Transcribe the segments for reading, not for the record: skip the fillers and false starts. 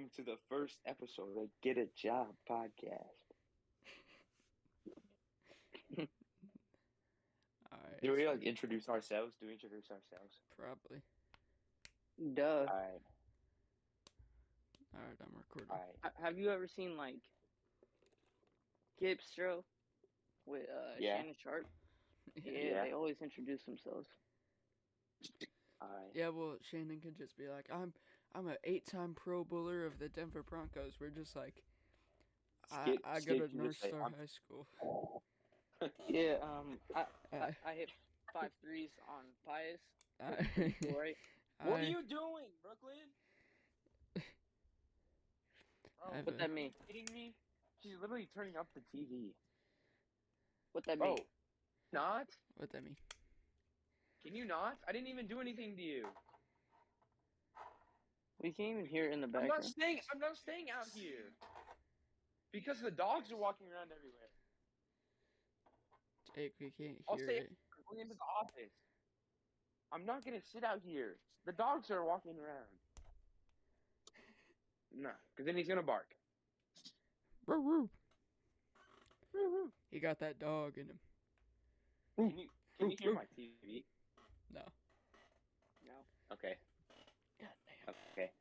welcome to the first episode of Get a Job podcast. Alright. Do we introduce ourselves? Do we introduce ourselves? Probably. Duh. Alright, Alright, I'm recording. alright. Have you ever seen like Gipstro with Yeah. Shannon Sharp? Yeah, Yeah. they always introduce themselves. Alright. Yeah, well, Shannon could just be like, I'm an 8-time Pro Bowler of the Denver Broncos. We're just like, I go Skip to can North just say, Star I'm- High School. Yeah, I hit 5 threes on Pius. I, Right? What are you doing, Brooklyn? I have What that mean? Kidding me? She's literally turning up the TV. What that mean? Oh, not? What that mean? Can you not? I didn't even do anything to you. We can't even hear it in the I'm background. not staying out here. Because the dogs are walking around everywhere. Jake, we can't I'll hear stay it. going into the office. I'm not gonna sit out here. The dogs are walking around. No, because then he's gonna bark. Woo, woo. He got that dog in him. Can you hear my TV? No. No. Okay. God damn. Okay.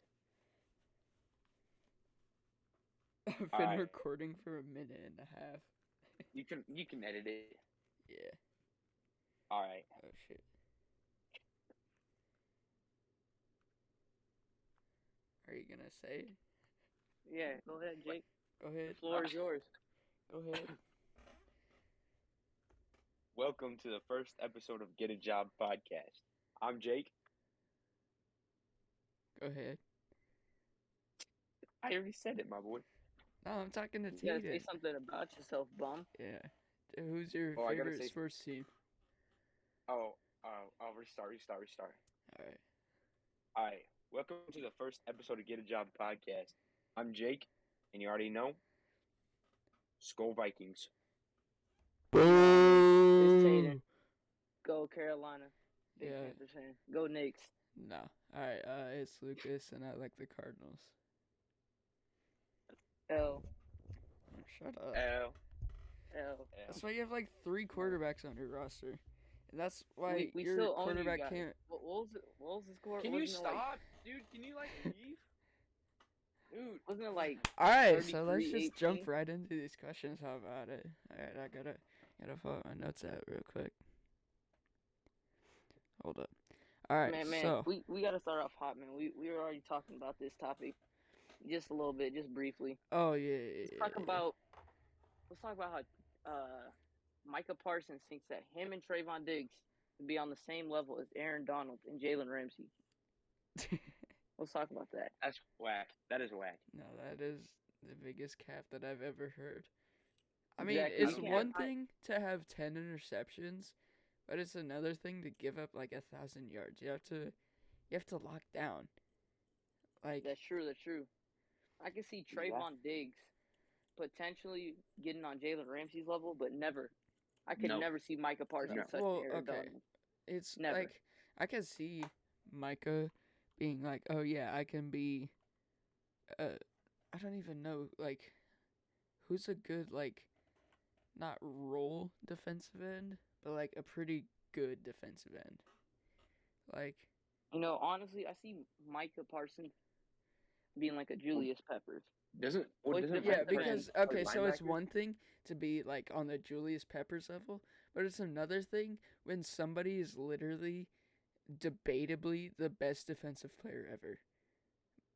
I've been Alright. recording for a minute and a half. You can edit it. Yeah. All right. Oh, shit. Are you gonna say it? Yeah, go ahead, Jake. Go The ahead. floor is yours. Go ahead. Welcome to the first episode of Get a Job podcast. I'm Jake. Go ahead. I already said it, my boy. No, I'm talking to You gotta say Tegan. something about yourself, bum. Yeah. Who's your Oh, I gotta favorite say- sports team? Oh, I'll restart. Alright. All right. Welcome to the first episode of Get a Job podcast. I'm Jake, and you already know. Skull Vikings. It's Tatum. Go Carolina. Big Yeah. Panthers fan. Go Knicks. No. Alright, it's Lucas, and I like the Cardinals. L. Oh, shut up. L. L. That's why you have like 3 quarterbacks on your roster. And that's why We your still own you quarterback guys. can't. What was the score? Can you Wasn't it like- stop, dude? Can you leave? Dude. Wasn't it like Alright, so let's 33-18? just jump right into these questions. How about it? Alright, I gotta pull my notes out real quick. Hold up. Alright, man, so we gotta start off hot, man. We were already talking about this topic just a little bit, just briefly. oh yeah. Let's talk about how Micah Parsons thinks that him and Trayvon Diggs would be on the same level as Aaron Donald and Jalen Ramsey. Let's talk about that. That's whack. That is whack. No, that is the biggest cap that I've ever heard. I mean, Exactly. it's You can't- one thing to have 10 interceptions, but it's another thing to give up like 1,000 yards. You have to lock down. Like, That's true. I can see Trayvon Diggs potentially getting on Jalen Ramsey's level, but never. I could No. never see Micah Parsons No. touch Well, Aaron okay. Donald. it's Never. like I can see Micah being like, oh yeah, I can be. I don't even know like, who's a good like, not role defensive end, but like a pretty good defensive end. Like, Honestly, I see Micah Parsons being like a Julius Peppers. Doesn't Well, doesn't yeah, defensive because end, okay, so it's linebacker? one thing to be like on the Julius Peppers level, but it's another thing when somebody is literally debatably the best defensive player ever.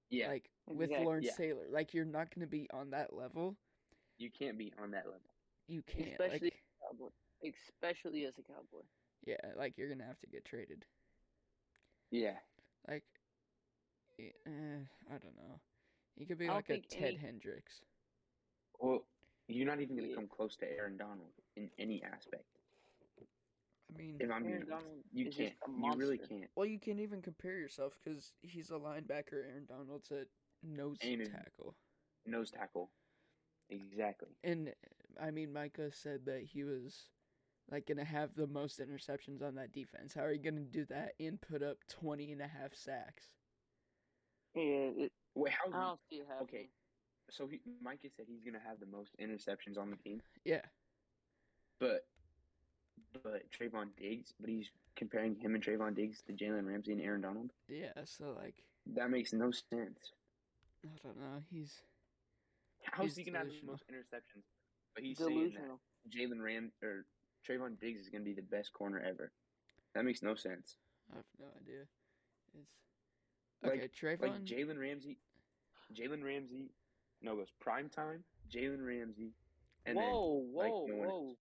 Yeah, Like with Exactly, Lawrence yeah. Taylor. Like you're not gonna be on that level. you can't be on that level. You can't. Especially- Like, Cowboy, especially as a Cowboy. yeah, like you're gonna have to get traded. Yeah. Like, I don't know. He could be I don't like a think Ted any- Hendricks. Well, you're not even gonna Yeah. come close to Aaron Donald in any aspect. I mean, If I'm Aaron being honest, Donald you is just can't. a You really monster. can't. well, you can't even compare yourself because he's a linebacker. Aaron Donald's a nose Ain't it- tackle. Nose tackle. Exactly. And I mean, Micah said that he was like gonna have the most interceptions on that defense. How are you gonna do that and put up 20 and a half sacks? Yeah, Wait, I don't see it happening. okay? So Micah said he's gonna have the most interceptions on the team, Yeah. but Trayvon Diggs, but he's comparing him and Trayvon Diggs to Jalen Ramsey and Aaron Donald. Yeah. So like, That makes no sense. I don't know. How's He's he gonna have the delusional. most interceptions? But he's saying that Delusional. Trayvon Diggs is gonna be the best corner ever. That makes no sense. I have no idea. It's Like- okay. Trayvon. Like Jalen Ramsey. No, it goes prime time. Jalen Ramsey. And Whoa, like, whoa, no one whoa.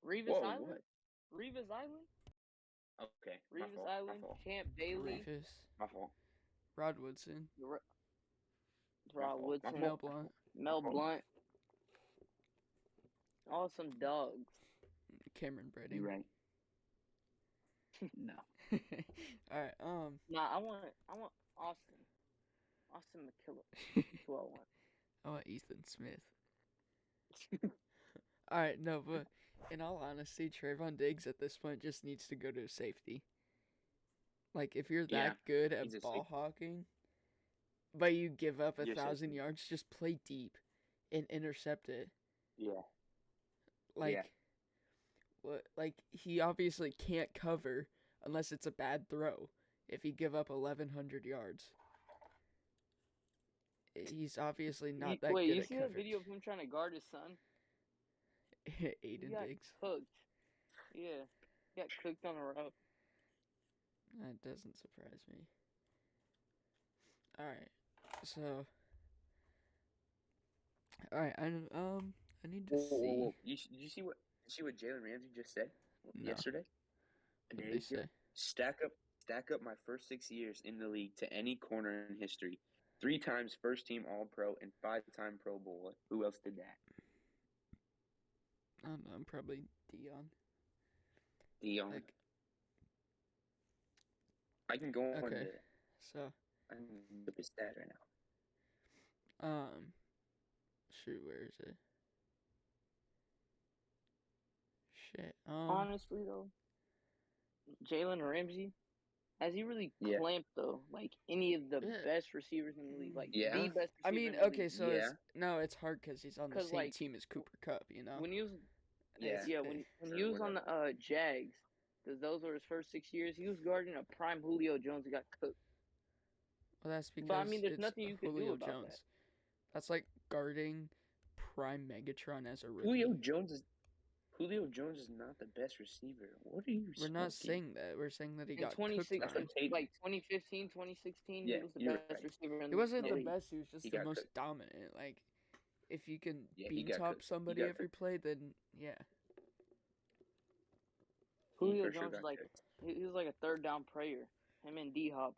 Revis Whoa, Island? what? Revis Island? Okay, my Revis fault. Island? My fault. Champ Bailey? Revis. My fault. Rod Woodson. Rod fault. Woodson? My Mel fault. Blunt. Mel fault. Blunt? All some dogs. Cameron Brady. You right? No. All right. Nah, I want Austin. Austin McKillop. That's who I want. I want Ethan Smith. All right. No, but in all honesty, Trayvon Diggs at this point just needs to go to safety. Like, if you're that Yeah, good at he's a ball safety. hawking, but you give up You're 1,000 safety. yards, just play deep and intercept it. Yeah. Like, Yeah. what? Like, he obviously can't cover unless it's a bad throw. If he give up 1,100 yards, he's obviously not that Wait, good you at see that coverage. video of him trying to guard his son? He Aiden got Diggs. cooked. Yeah, he got cooked on a route. That doesn't surprise me. All right, so. All right, I need to see. Did you see what Jalen Ramsey just said No. yesterday? What did they say? Stack up my first 6 years in the league to any corner in history. 3 times first team All Pro and 5-time Pro Bowler. Who else did that? I don't know. I'm probably Dion. Dion. Like, I can go on okay. to So, I can look at his stat right now. shoot, where is it? Shit. Honestly though, Jalen Ramsey, has he really Yeah. clamped though? Like any of the Yeah. best receivers in the league, like Yeah. the best. I receiver mean, in the okay, league. so Yeah. it's hard because he's on the 'Cause, same like, team as Cooper Cup, you know. when he was, Yeah. when Sure, he was on whatever. the Jags, because those were his first 6 years, he was guarding a prime Julio Jones and got cooked. Well, that's because But I mean, there's it's nothing you could Julio do about Jones. that. That's like guarding prime Megatron as a rookie. Julio Jones is not the best receiver. What are you We're not smoking? saying that. We're saying that he In got cooked 2016, by him. like 2015, 2016, Yeah, he was the you're best right. receiver in He wasn't the the league. best. He was just He the got most cooked. dominant. Like, if you can Yeah, he bean got top cooked. He somebody got every cooked. play, then yeah. He Julio for sure Jones got is like cooked. he was like a third down prayer. Him and D Hop,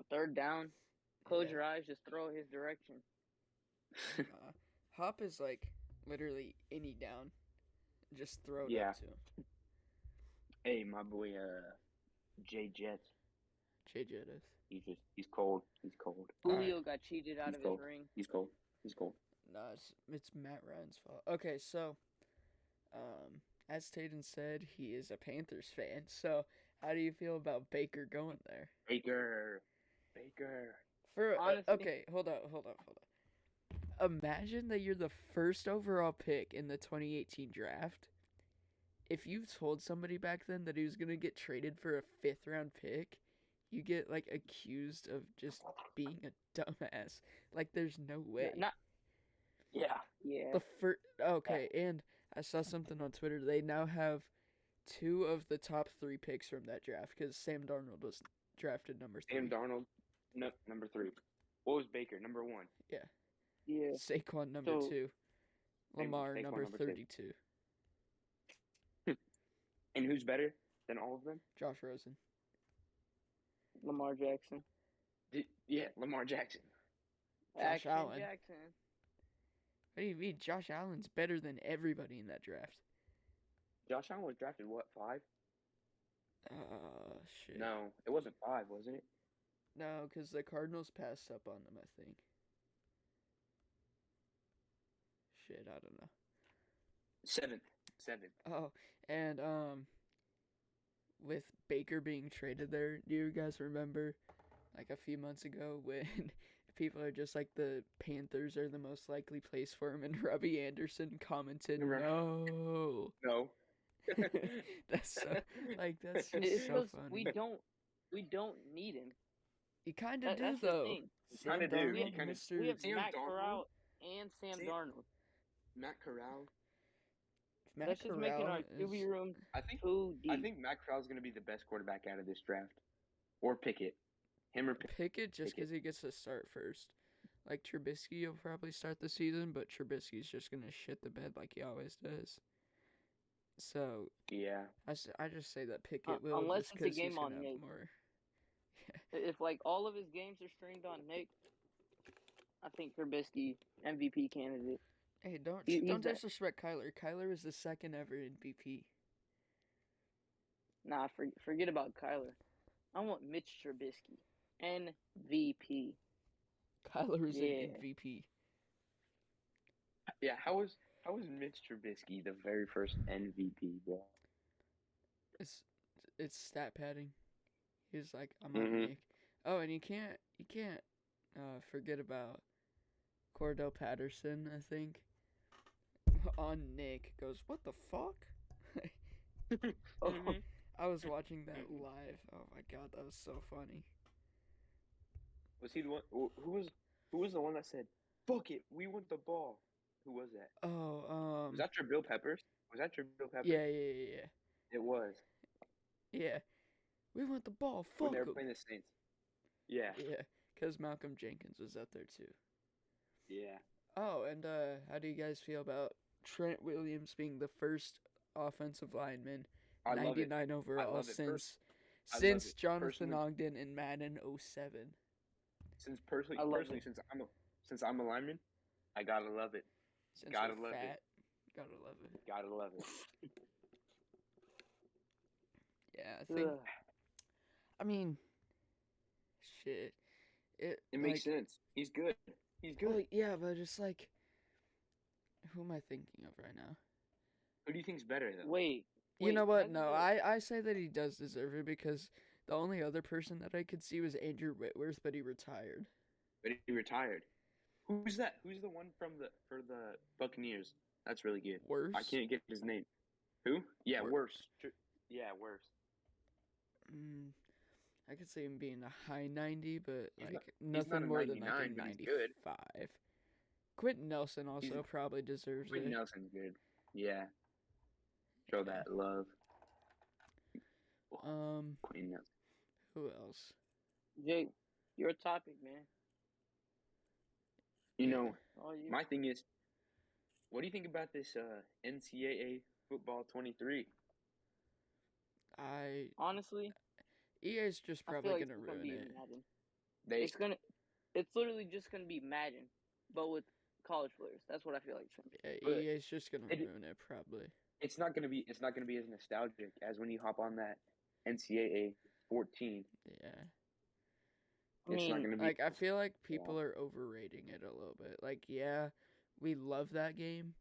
third down, close Yeah. your eyes, just throw it his direction. Hop is like literally any down, just throw it Yeah. up to him. Hey, my boy, Jay Jets. Jay Jettis. He's cold. He's cold. Julio got cheated out He's of cold. his ring. He's cold. He's cold. No, it's Matt Ryan's fault. Okay, so, as Tatum said, he is a Panthers fan. So, how do you feel about Baker going there? Baker. For Honestly- okay, hold up. Imagine that you're the first overall pick in the 2018 draft. If you told somebody back then that he was gonna get traded for a 5th round pick, you get like accused of just being a dumbass. Like, there's no way. Yeah. The first, okay, and I saw something on Twitter. They now have 2 of the top 3 picks from that draft because Sam Darnold was drafted number 3. Sam Darnold, no, number 3. What was Baker? Number 1. Yeah. Saquon number So- 2. Lamar Saquon number number 2. 32. And who's better than all of them? Josh Rosen. Lamar Jackson. Yeah, Lamar Jackson. Josh Action Allen. Jackson. What do you mean? Josh Allen's better than everybody in that draft. Josh Allen was drafted what, 5? Shit. No, it wasn't 5, wasn't it? No, because the Cardinals passed up on them, I think. Shit, I don't know. 7th. Oh, and with Baker being traded there, do you guys remember, like a few months ago when people are just like the Panthers are the most likely place for him, and Robbie Anderson commented, Right. "No." No. That's so that's just It's so because funny. we don't need him. You kind of do That's the though. thing. Sam kinda do. Darnold, You kinda- Mr. We have Sam Matt Darnold? Corral and Sam Sam- Darnold. Matt Corral. Matt That's just making our Corral QB is- room I think too deep. I think Matt Corral's going to be the best quarterback out of this draft, or Pickett. Him or Pickett. Pickett just Pickett. because he gets to start first. Like Trubisky will probably start the season, but Trubisky's just gonna shit the bed like he always does. So Yeah. I just say that Pickett will unless just it's a 'cause game he's on gonna have Nick. more. If like all of his games are streamed on Nick, I think Trubisky MVP candidate. Hey, don't He's that- disrespect Kyler. Kyler is the second ever MVP. Nah, forget about Kyler. I want Mitch Trubisky, MVP. Kyler is Yeah. an MVP. Yeah. How was Mitch Trubisky the very first MVP, bro? It's stat padding. He's like, I'm Mhm. on Nick. Oh, and you can't forget about Cordell Patterson. I think on Nick goes, what the fuck? Oh, Mhm. I was watching that live. Oh my god, that was so funny. Was he the one? Who was the one that said, "Fuck it, we want the ball"? Who was that? Oh, Was that Jabril Peppers? Was that Jabril Peppers? yeah. It was. Yeah. We want the ball. When Fuck they were 'em. playing the Saints. Yeah. Yeah, because Malcolm Jenkins was out there too. Yeah. Oh, and how do you guys feel about Trent Williams being the first offensive lineman, I love it. 99 overall love it. since I love since it. Jonathan Personally- Ogden in Madden 07? Personally, I love it. since I'm a lineman, I gotta love it. Since Gotta we're love it. fat, gotta love it. Gotta love it. Yeah, I think. ugh. I mean, shit. It makes like, sense. He's good. He's good. Well, yeah, but it's like, who am I thinking of right now? Who do you think's better though? Wait. You know what? that's No, good. I say that he does deserve it because the only other person that I could see was Andrew Whitworth, but he retired. But he retired. Who's that? Who's the one for the Buccaneers? That's really good. Worse. I can't get his name. Who? Yeah, Wor- worse. Yeah, worse. I could see him being a high 90, but He's like not nothing a more than like a 99, but he's good. 95. Quentin Nelson also probably deserves Quentin it. Nelson's good. Yeah. Show that love. Quentin Nelson. Who else? Jake, your topic, man. You know, All you. my thing is, what do you think about this NCAA football 23? Honestly, EA's just I feel probably like gonna it's gonna ruin be it. Madden. It's literally just gonna be Madden, but with college players. That's what I feel like it's gonna be. Yeah, But EA's just gonna it- ruin it probably. It's not gonna be as nostalgic as when you hop on that NCAA 14. Yeah. I It's not mean, gonna be Like I feel like people are overrating it a little bit. Like yeah, we love that game,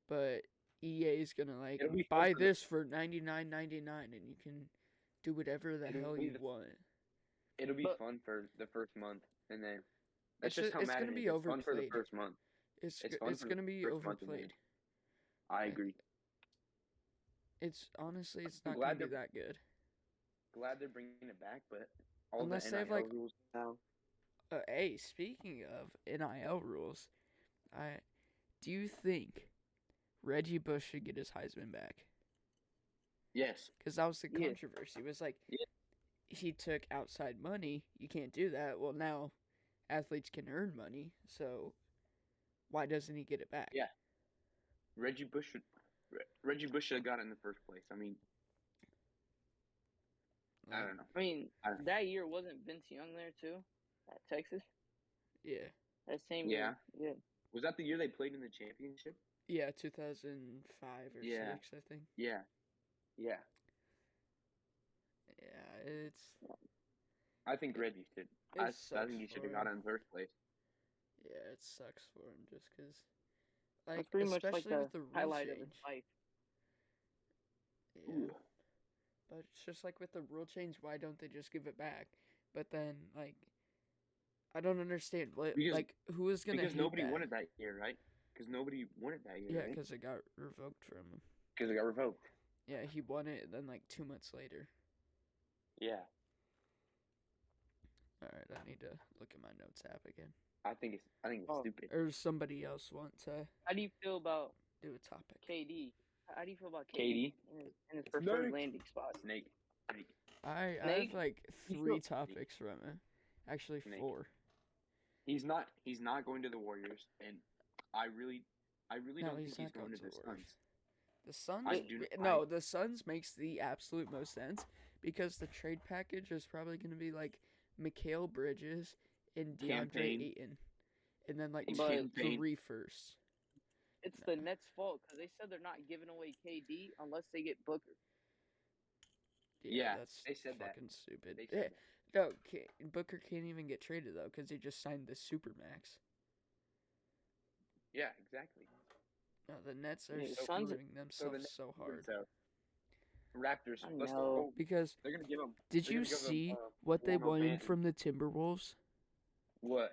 but EA's gonna like It'll be fun buy for the- this for $99.99 and you can do whatever the It'll hell be you the- want. It'll be But- fun for the first month, and then It's that's just just- how it's Madden gonna is. be It's fun for the overplayed. first month. It's It's fun it's for the gonna be first month and then- overplayed. I Like, agree. It's honestly it's I'm not glad gonna be they're- that good. Glad they're bringing it back, but all Unless the they have, NIL like- rules now. Hey, speaking of NIL rules, do you think Reggie Bush should get his Heisman back? Yes. Because that was the Yeah. controversy. It was like Yeah. he took outside money. You can't do that. Well, now athletes can earn money, so why doesn't he get it back? Yeah. Reggie Bush should have got it in the first place. I mean, I don't know. I mean, I don't- that year wasn't Vince Young there too, at Texas. Yeah. That same Yeah. year. Yeah. Was that the year they played in the championship? Yeah, 2005 or Yeah. 6, I think. Yeah. Yeah. Yeah, it's I think Reggie should. it I sucks think he should for have got it him. in the first place. Yeah, it sucks for him just because, That's like, pretty much like especially with the the rule highlight of his change. life. Yeah. Ooh. But it's just like with the rule change, why don't they just give it back? But then, like, I don't understand. What, Because- like, who is gonna Because hate nobody that? won it that year, right? Because nobody won it that year, Yeah, right? because it got revoked from him. Because it got revoked. Yeah, he won it, and then like 2 months later. Yeah. All right, I need to look at my notes app again. I think it's Oh. stupid. Or does somebody else want to How do you feel about do a topic? KD? How do you feel about KD? in his preferred Snake. landing spot? Snake. I have Snake? like You 3 feel- topics from it. Actually, Snake. 4. He's not going to the Warriors, and I really No, don't he's think he's not going going to to the the Warriors. Suns. The Suns? I do- No, the Suns makes the absolute most sense because the trade package is probably going to be like Mikal Bridges and DeAndre Campaign. Ayton, and then like But- 3 firsts. It's the Nets' fault because they said they're not giving away KD unless they get Booker. Yeah, that's they said that. fucking stupid. They said that. No, Booker can't even get traded though because he just signed the supermax. Yeah, exactly. No, the Nets are Yeah, the Suns- screwing themselves so hard. So, Raptors. I Let's know. go. Because They're gonna give him. did They're you gonna give him, see what they Warren wanted Banton. from the Timberwolves? What?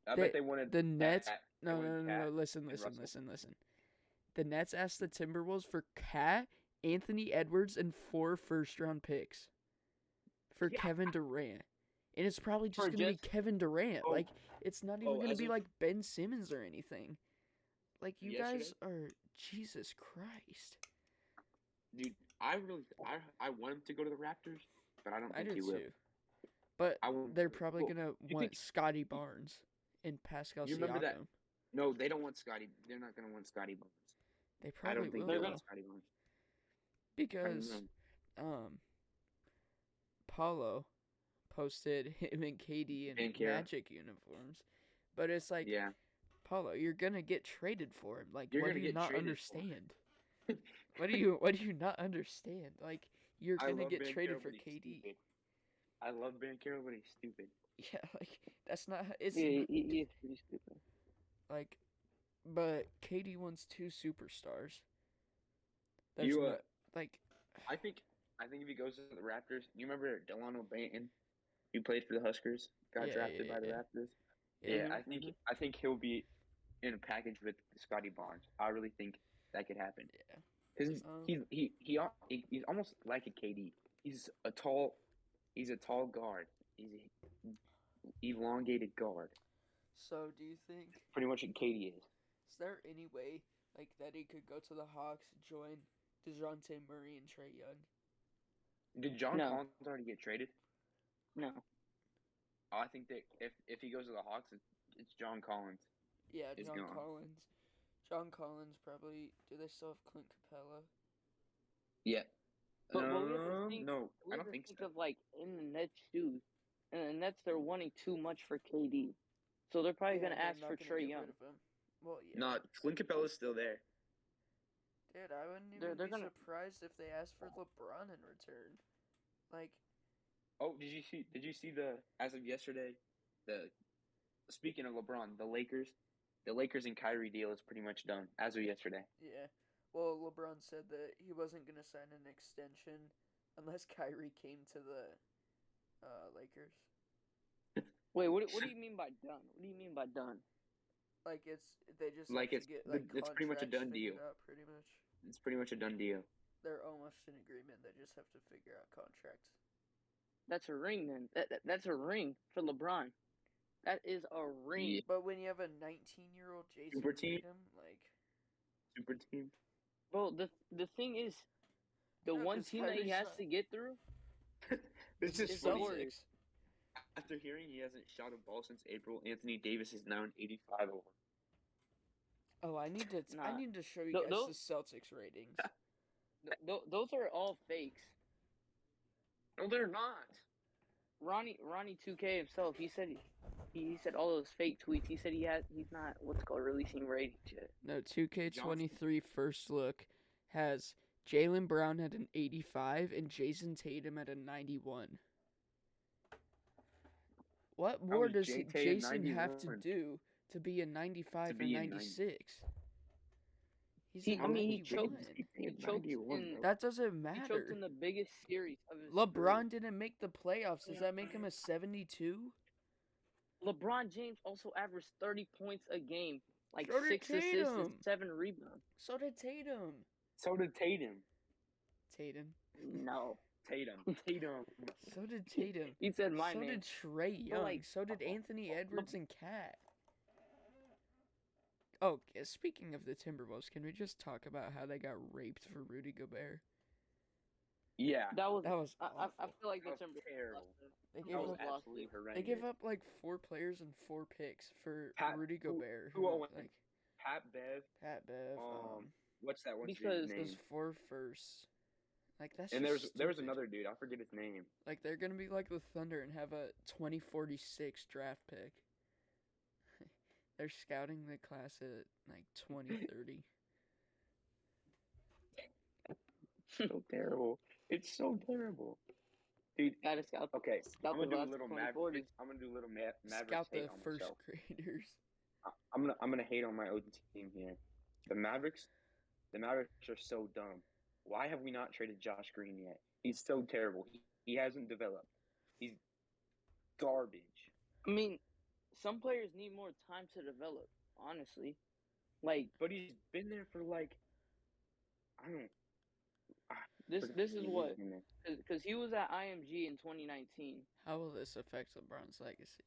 I They- bet they wanted The Nets. Cat. They No, wanted no, no, Cat no. Listen, and listen, Russell. listen. The Nets asked the Timberwolves for Cat, Anthony Edwards, and 4 first-round picks for Yeah. Kevin Durant. And it's probably just For going to be just- Kevin Durant. Oh. Like, it's not even going to as be of- like Ben Simmons or anything. Like, you Yesterday? guys are. Jesus Christ. Dude, I want him to go to the Raptors, but I don't I think do he will. too. But I want- they're probably well, going to you want think- Scotty Barnes and Pascal You remember that- Siakam. No, they don't want Scotty. They're not gonna want Scotty Barnes. They I probably don't think will. they They're though. want Scotty Barnes. I don't Because know. Paulo posted him and KD in Bankera. Magic uniforms, but it's like, Yeah. Paulo, you're gonna get traded for him. Like, You're what gonna do you get not traded for him. understand? What do you not understand? Like, you're I gonna love get Bankera, traded for but he's KD. stupid. I love Bankera, but he's stupid. Yeah, like that's not. It's Yeah, not- he is pretty stupid. like, but KD wants 2 superstars. There's You, no, like, I think if he goes to the Raptors, you remember Delano Banton, who played for the Huskers, got Yeah, drafted yeah, by the yeah. Raptors. yeah, Yeah, I think he'll be in a package with Scotty Barnes. I really think that could happen. yeah. Because Um, he's almost like a KD. He's a tall guard. He's an elongated guard. So, do you think? Pretty much what KD is. Is there any way like that he could go to the Hawks, join DeJounte Murray and Trae Young? Did John No. Collins already get traded? No. I think that if he goes to the Hawks, it's John Collins. Yeah, Is John gone. Collins. John Collins probably. Do they still have Clint Capella? Yeah. But we have to think- no, We I have don't to think think so. of like in the Nets shoes, and the Nets they're wanting too much for KD, so they're probably Yeah, gonna they're ask not for gonna Trey get Young. rid of him. Well, yeah. No, Clint Capella's still there. Dude, I wouldn't They're- even they're be gonna- surprised if they asked for LeBron in return. Like, Oh, did you see the as of yesterday, speaking of LeBron, the Lakers and Kyrie deal is pretty much done as of yesterday. yeah. Well, LeBron said that he wasn't gonna sign an extension unless Kyrie came to the Lakers. Wait, what do you mean by done? What do you mean by done? Like they just Like, have to it's- get like it's pretty much a contracts done figured deal. out, pretty much. It's pretty much a done deal. They're almost in agreement. They just have to figure out contracts. That's a ring, then. That's a ring for LeBron. That is a ring. Yeah. But when you have a 19-year-old Jason Super team? Tatum, like, Super team. Bro, the thing is, the No, one 'cause team that he Kyrie's has not- to get through. It's It's just the funny. Warriors. Celtics. After hearing he hasn't shot a ball since April, Anthony Davis is now an 85 over. Oh, I need to Nah. show you Tho- guys those- the Celtics ratings. Those are all fakes. No, they're not. Ronnie 2K himself, he said all those fake tweets. He said he's not what's called releasing ratings yet. No, 2K23 first look has Jaylen Brown at an 85 and Jason Tatum at a 91. What more is does JT a Jason have to 91? do to be a 95 To or be a 96? He's He- a I mean, he 91. choked. He choked in. That doesn't He choked matter. in the biggest series of his LeBron career. didn't make the playoffs. Does that make him a 72? LeBron James also averaged 30 points a game, like So did 6 assists and Tatum. 7 rebounds. So did Tatum. So did Tatum. Tatum. No. Tatum. Tatum. So did Tatum. He said my so name. did Trey Young. like, so did Anthony Edwards and Cat. Oh, speaking of the Timberwolves, can we just talk about how they got raped for Rudy Gobert? Yeah. That was awful. I feel like the That was Timberwolves terrible. They That gave was up. absolutely horrendous. They gave up like 4 players and 4 picks for Rudy Gobert. Who all went? like Pat Bev. Pat Bev. What's that one because dude's those name? 4 firsts. Like that's. And just there was stupid. another dude. I forget his name. Like they're gonna be like the Thunder and have a 2046 draft pick. They're scouting the class at like 2030. So terrible. It's so terrible. Dude, gotta scout. okay, Scout I'm gonna the do a last little 2040s. Mavericks. I'm gonna do a little Mavericks Scout the hate on first myself. graders. I'm gonna hate on my own team here. The Mavericks are so dumb. Why have we not traded Josh Green yet? He's so terrible. He hasn't developed. He's garbage. I mean, some players need more time to develop. Honestly, like But he's been there for like I don't. this is what because he was at IMG in 2019. How will this affect LeBron's legacy?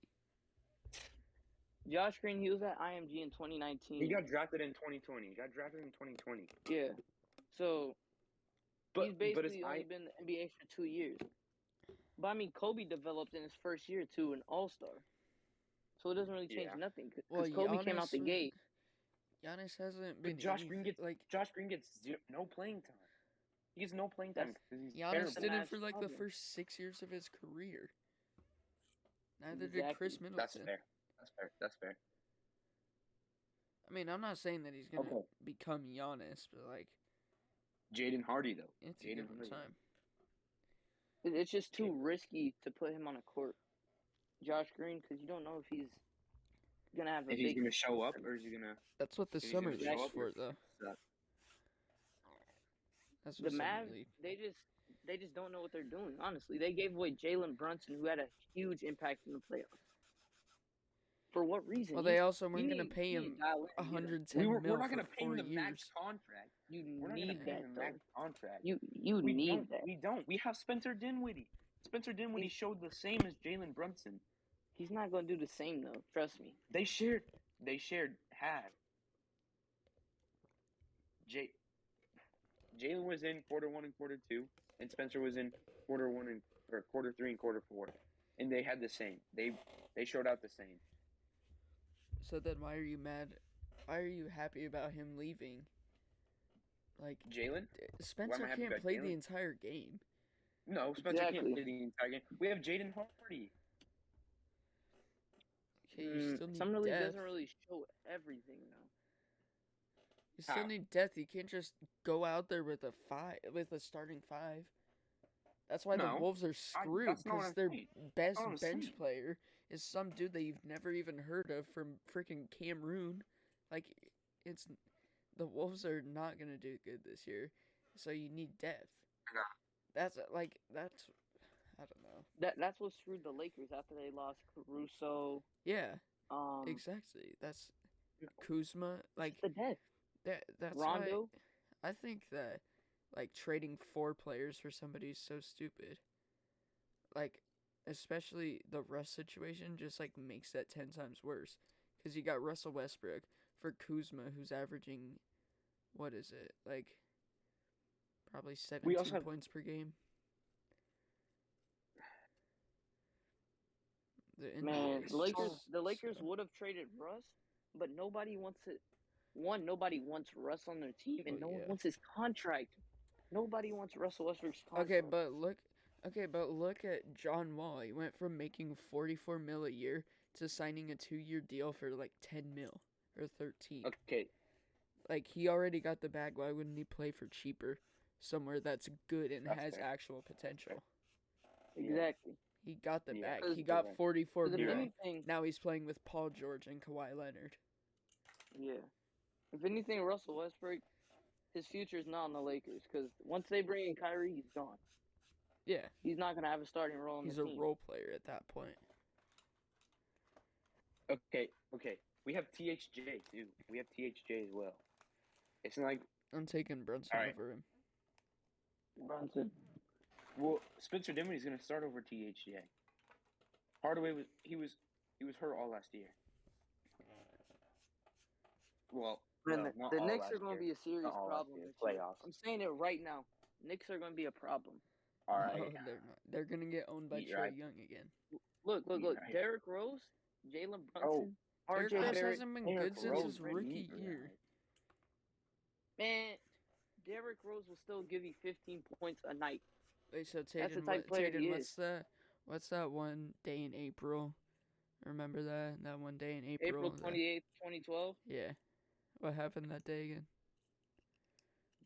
Josh Green, he was at IMG in 2019. He got drafted in 2020. He got drafted in 2020. Yeah, so But he's basically it's only been in the NBA for 2 years. But I mean, Kobe developed in his first year to an All-Star, so it doesn't really change Yeah. nothing. Because Well, Kobe came out the gate. Giannis hasn't been. But Josh Green gets no playing time. He gets no playing time because he's Giannis terrible. did it That's for like the problem. first 6 years of his career. Neither did Exactly. Chris Middleton. That's fair. That's fair. I mean, I'm not saying that he's gonna Okay. become Giannis, but like Jaden Hardy though. it's a Jaden given Hardy. time. It's just too risky to put him on a court. Josh Green, because you don't know if he's gonna have a If he's big. gonna show up or is he gonna? That's what the If he's summer gonna league's show up for, or- though. Suck. That's The what summer Mavs, league. they just don't know what they're doing. Honestly, they gave away Jalen Brunson, who had a huge impact in the playoffs. For what reason? Well, they also You weren't gonna need- pay you need him to dial in, you know? 110 We're mil not gonna for pay him 4 the years. max contract. You We're not gonna need pay him that the max though. contract. You we need don't. that. We don't. We have Spencer Dinwiddie. Spencer Dinwiddie showed the same as Jalen Brunson. He's not gonna do the same though. Trust me. They shared half. Jalen was in quarter 1 and quarter 2, and Spencer was in quarter 3 and quarter 4, and they had the same. They showed out the same. So then, why are you mad? Why are you happy about him leaving? Like Jalen? Spencer happy can't about play Jalen? the entire game. No, Spencer Exactly. can't play the entire game. We have Jaden Hardy. Okay, you still need Summer League depth. doesn't really show everything though. You still How? need depth. You can't just go out there with a starting 5. That's why the No, Wolves are screwed that's not what because I'm their saying. best not what I'm bench saying. player is some dude that you've never even heard of from freaking Cameroon. Like, it's the Wolves are not gonna do good this year, so you need depth. No. That's I don't know. That's what screwed the Lakers after they lost Caruso. Yeah, Um, exactly. That's Kuzma. Like the depth. that's Rondo. why I think that like trading 4 players for somebody is so stupid. Like, especially the Russ situation just like makes that 10 times worse. Because you got Russell Westbrook for Kuzma, who's averaging, what is it, like probably 17 also have- points per game. The Man, NBA is the Lakers so- would have traded Russ, but nobody wants it. One, nobody wants Russ on their team, and Oh, no one yeah. wants his contract. Nobody wants Russell Westbrook's contract. Okay, but look at John Wall. He went from making 44 mil a year to signing a 2-year deal for like 10 mil or 13. Okay, Like, he already got the bag. Why wouldn't he play for cheaper somewhere that's good and That's has fair. actual potential? Exactly. He got the Yeah. bag. He Because- got 44 Because if mil. anything, Now he's playing with Paul George and Kawhi Leonard. yeah. If anything, Russell Westbrook, his future is not on the Lakers because once they bring in Kyrie, he's gone. Yeah, He's not gonna have a starting role on he's the a team. role player at that point. Okay. We have THJ too. We have THJ as well. It's not like I'm taking Brunson all right. over him. Brunson. Well, Spencer Dinwiddie's gonna start over THJ. Hardaway was hurt all last year. Well, Man, not the all Knicks last are going to year. be a serious Not all last problem year. this year. Playoffs. I'm saying it right now. Knicks are going to be a problem. All No, right. they're not. They're gonna get owned by You're Trae right. Young again. Look. Right. Derrick Rose, Jalen Oh, Brunson, Derrick RJ Rose Barrett. hasn't been Derrick good since Rose his been rookie injured, year. right? Man, Derrick Rose will still give you 15 points a night. Wait, so That's the Tatum, type of player he is. what's that one day in April? Remember that one day in April? April 28th, 2012, Yeah. What happened that day again?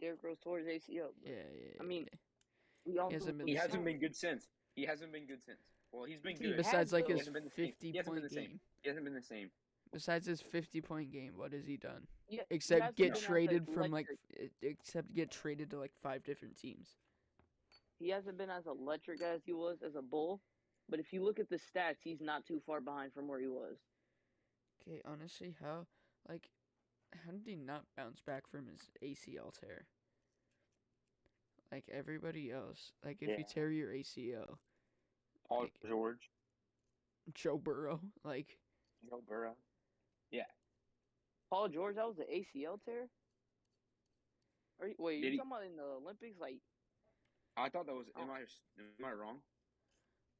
Derrick Rose tore his ACL. Yeah. I mean, we all He hasn't know been He the hasn't same. been good since. Well, he's been He good. Besides like though. his He hasn't been the same. 50 He hasn't been point the same. game. He hasn't been the same. Besides his 50-point game, what has he done? Yeah, he Except hasn't get been as traded from electric. except get traded to like 5 different teams. He hasn't been as electric as he was as a Bull, but if you look at the stats, he's not too far behind from where he was. Okay, honestly, how did he not bounce back from his ACL tear? Like everybody else, like if you Yeah. tear your ACL, Paul like- George, Joe Burrow, like Joe Burrow. Paul George, that was the ACL tear? Wait, Did you he- talking about in the Olympics? Like, I thought that was. Oh. Am I wrong?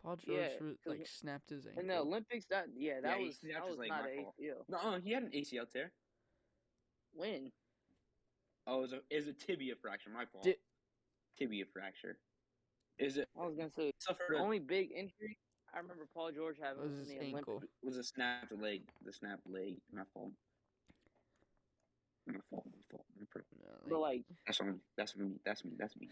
Paul George Yeah, 'cause like snapped his ankle. in the Olympics, that Yeah, he was snapped that his was leg, not my an fault. ACL. No, he had an ACL tear. When? Oh, it was a tibia fracture. My fault. Di- Tibia fracture. Is it I was gonna say suffered the a, only big injury I remember Paul George having Was was in his the ankle. Olympics. was a snapped leg? The snapped leg. My fault. My fault. No, But like That's me.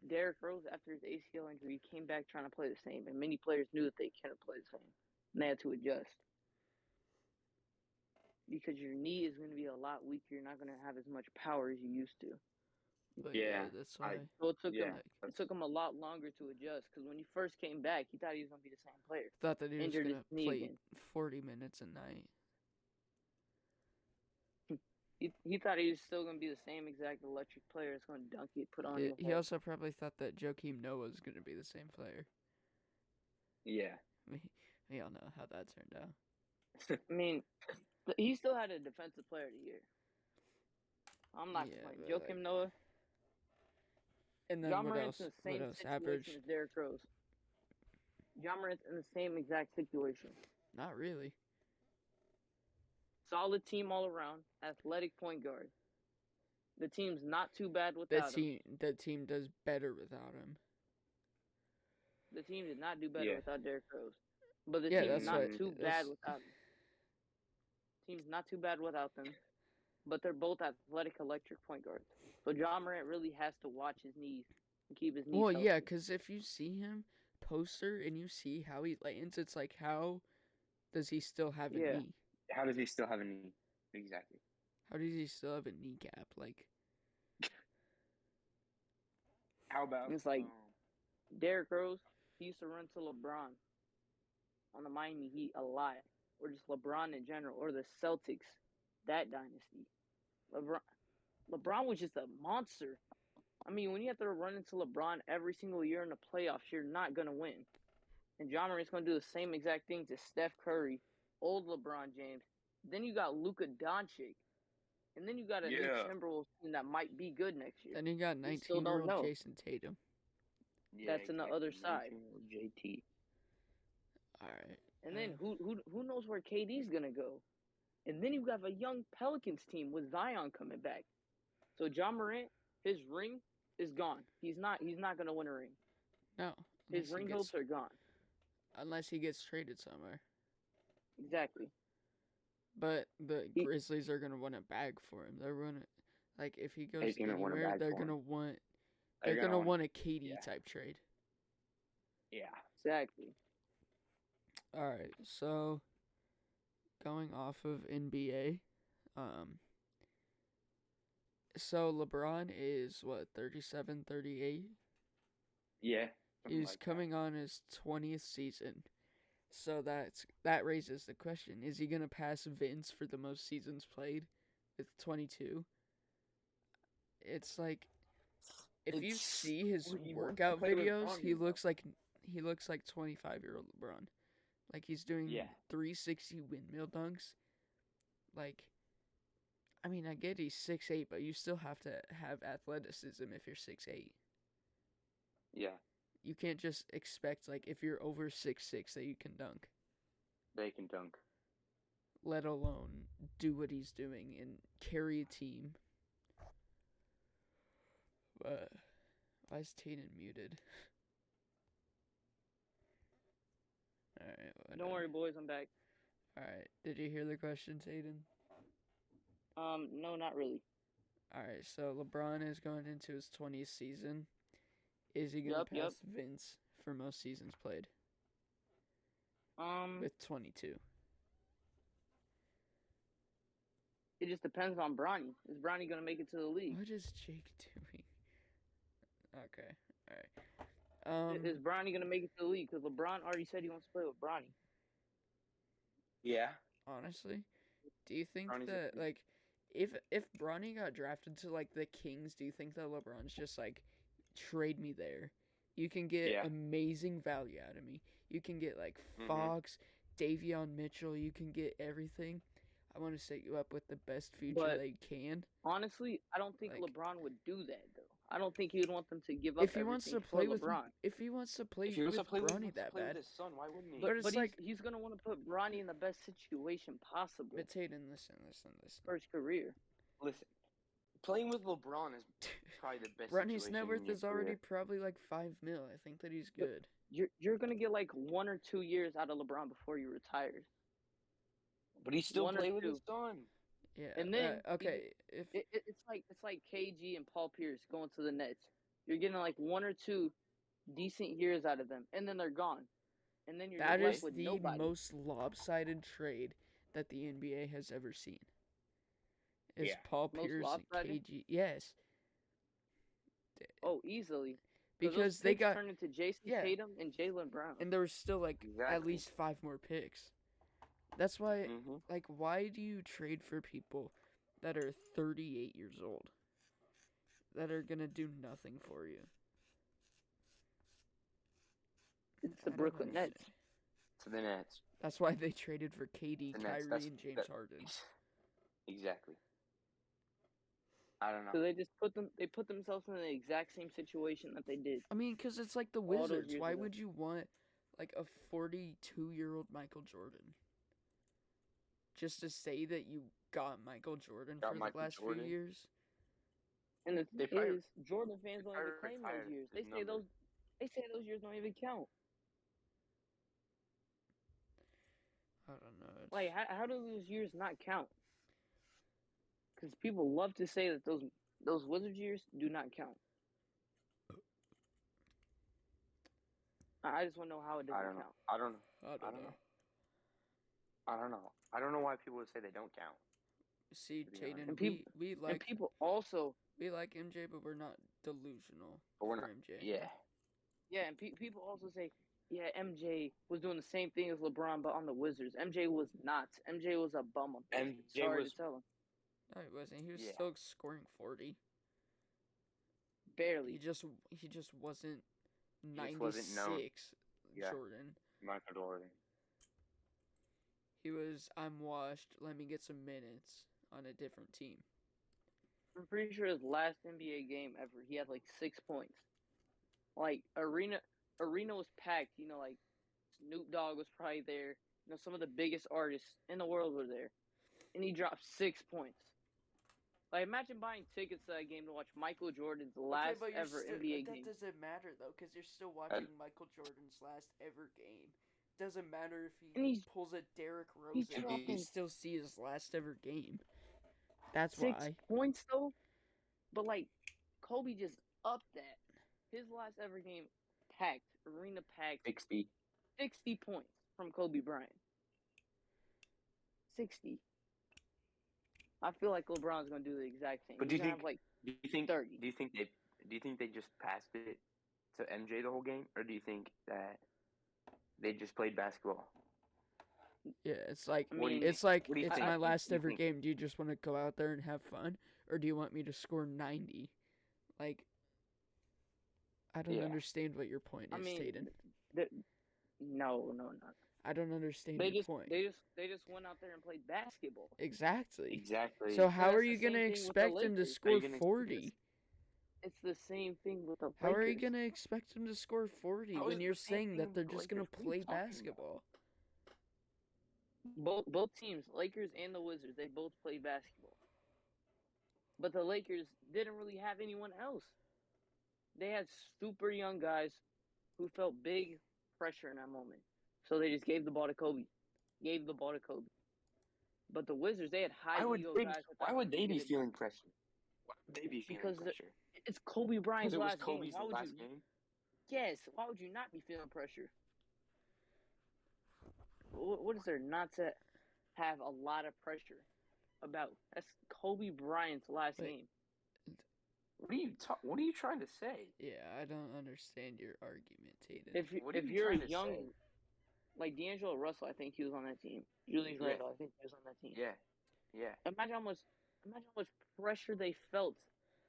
Derrick Rose, after his ACL injury, he came back trying to play the same, and many players knew that they couldn't play the same, and they had to adjust because your knee is going to be a lot weaker. You're not going to have as much power as you used to. but Yeah, that's I- why. So it took Yeah. him. It took him a lot longer to adjust because when he first came back, he thought he was going to be the same player. Thought that he was Injured gonna his knee play again. 40 minutes a night. He thought he was still going to be the same exact electric player that's going to dunk it, put on your He head. also probably thought that Joakim Noah was gonna be the same player. Yeah. We all know how that turned out. I mean, he still had a defensive player of the year. I'm not Yeah, complaining. but, Joakim Noah, And then John what Morant's else? in the same What else? situation Average? as Derrick Rose. John Morant's in the same exact situation. Not really. Solid team all around, athletic point guard. The team's not too bad The without him. team does better without him. The team did not do better Yeah. without Derrick Rose. But the Yeah, team's that's not what- too bad without him. Team's not too bad without them. But they're both athletic electric point guards. So John Morant really has to watch his knees and keep his knees Well, yeah, healthy. because if you see him poster and you see how he lands, it's like, how does he still have a Yeah. knee? How does he still have a knee? Exactly. How does he still have a kneecap? Like, How about It's like- Derrick Rose, he used to run to LeBron on the Miami Heat a lot, or just LeBron in general, or the Celtics, that dynasty. LeBron was just a monster. I mean, when you have to run into LeBron every single year in the playoffs, you're not gonna win. And John Morant's gonna do the same exact thing to Steph Curry, old LeBron James. Then you got Luka Doncic, and then you got a new Yeah. Timberwolves team that might be good next year. then you got We still don't 19-year-old know. Jason Tatum. That's on the other side. JT. All right. And then who knows where KD's gonna go? And then you have a young Pelicans team with Zion coming back. So John Morant, his ring is gone. He's not gonna win a ring. No. His ring hopes are gone. Unless he gets traded somewhere. Exactly. But the He- Grizzlies are gonna want a bag for him. They're gonna, like, if he goes gonna want a anywhere, bag they're for him. gonna want They're they're gonna want- want a KD yeah. type trade. Yeah. Exactly. All right, so going off of NBA, so LeBron is what, 37, 38? Yeah. something He's like that. coming on his 20th season. So that raises the question: is he gonna pass Vince for the most seasons played with 22? It's like if you see his he wants to workout play with videos, he Bronny, looks like 25-year-old LeBron. Like he's doing Yeah. 360 windmill dunks. Like, I mean, I get he's 6'8", but you still have to have athleticism if you're 6'8". Yeah, You can't just expect like if you're over 6'6" that you can dunk, they can dunk. let alone do what he's doing and carry a team. But why is Tatum muted? All right. Don't worry, boys, I'm back. All right. Did you hear the question, Tatum? No, not really. All right. So LeBron is going into his 20th season. Is he gonna Yep. pass Vince for most seasons played with 22? It just depends on Bronny. Is Bronny gonna make it to the league? What is Jake doing? Okay. All right. Is Bronny gonna make it to the league? Because LeBron already said he wants to play with Bronny. Yeah. Honestly, do you think Bronny's that like if Bronny got drafted to like the Kings, do you think that LeBron's just like trade me there? You can get Yeah. amazing value out of me. You can get like Mhm. Fox, Davion Mitchell. You can get everything. I want to set you up with the best future But- they can. Honestly, I don't think Like- LeBron would do that though. I don't think he would want them to give up If he wants to everything play for with LeBron. if he wants to play If he wants with to play Bronny that bad, with his son, why wouldn't he? But it's But like he's gonna want to put Bronny in the best situation possible but Tatum, listen. for his career. Listen, playing with LeBron is probably the best. Bronny's situation net in worth your is already career. probably like $5 million. I think that he's But- good. You're gonna get like 1 or 2 years out of LeBron before you retire. But he still 1 or played with 2. his son. Yeah. And then okay, if It's like KG and Paul Pierce going to the Nets. You're getting like 1 or 2 decent years out of them, and then they're gone. And then you're that left is with the nobody. most lopsided trade that the NBA has ever seen. Is Yeah. Paul Most Pierce lopsided? and KG? Yes, Oh, easily. because those they picks got turned into Jason yeah. Tatum and Jaylen Brown. and there was still like at Exactly. least 5 more picks. That's why Mm-hmm. like why do you trade for people that are 38 years old that are gonna do nothing for you? It's the I don't Brooklyn Nets. understand. To the Nets. That's why they traded for KD, The Nets, Kyrie, that's- and James that- Harden. Exactly. I don't know. So they just put themselves in the exact same situation that they did. I mean, because it's like the All those Wizards. years Why ago. would you want like a 42-year-old Michael Jordan? Just to say that you got Michael Jordan Got for Michael the last Jordan. few years? And the They thing probably- is, Jordan fans they don't even probably claim retired those years. his They say number. those years don't even count. I don't know. It's, Like, how do those years not count? Because people love to say that those Wizards years do not count. I just want to know how it doesn't I don't know. count. I don't know. I don't I don't know. know. I don't know. I don't know why people would say they don't count. See, To be Tatum, honest. And peop- we And like people also, MJ, but we're not delusional But we're for not. MJ. Yeah. yeah, and people also say, yeah, MJ was doing the same thing as LeBron, but on the Wizards. MJ was not. MJ was a bum on things. MJ Sorry was- to tell him. No, he wasn't. He was Yeah. still scoring 40. Barely. He just wasn't just 96 wasn't known. Yeah. Jordan. Michael Jordan. He was, I'm washed, let me get some minutes on a different team. I'm pretty sure his last NBA game ever, he had like 6 points. Like arena was packed. You know, like Snoop Dogg was probably there. You know, some of the biggest artists in the world were there, and he dropped 6 points. Like imagine buying tickets to that game to watch Michael Jordan's last ever NBA game. That doesn't matter though, because you're still watching Michael Jordan's last ever game. Doesn't matter if And he he's- pulls a Derrick he's Rose, you dropping- still see his last ever game. That's 6 why. points though, but like Kobe just upped that. His last ever game packed, arena packed, 60. 60 points from Kobe Bryant. 60. I feel like LeBron's gonna do the exact same. But He's do you gonna think? have like Do you think? 30. Do you think they just passed it to MJ the whole game, or do you think that they just played basketball? Yeah, it's like I What do mean, you it's like what do you it's think? my I last What do you ever think? game. Do you just want to go out there and have fun, or do you want me to score 90? Like, I don't Yeah. understand what your point I is, mean, Taden. no. I don't understand They your just point. they just went out there and played basketball. Exactly. Exactly. So And how are that's the you gonna same thing with the expect him to Lakers. Are you score gonna 40? It's the same thing with the How are you Lakers. gonna expect him to score 40 How is when it you're the same saying thing that they're with the just gonna Lakers? What are you play talking about? basketball? Both teams, Lakers and the Wizards, they both play basketball. But the Lakers didn't really have anyone else. They had super young guys who felt big pressure in that moment. So they just gave the ball to Kobe. But the Wizards, they had high ego guys Why without would they be getting feeling pressure? Why would they be feeling because pressure? it's Kobe Because Bryant's it was last game. Kobe's Why would you? last game? Yes. Why would you not be feeling pressure? What is there not to have a lot of pressure about? That's Kobe Bryant's last Wait. game. What are you trying to say? Yeah, I don't understand your argument, Taden. What are If you you're trying to young, say? like D'Angelo Russell, I think he was on that team. Julius Yeah. Randle, I think he was on that team. Yeah. Yeah. Imagine how much pressure they felt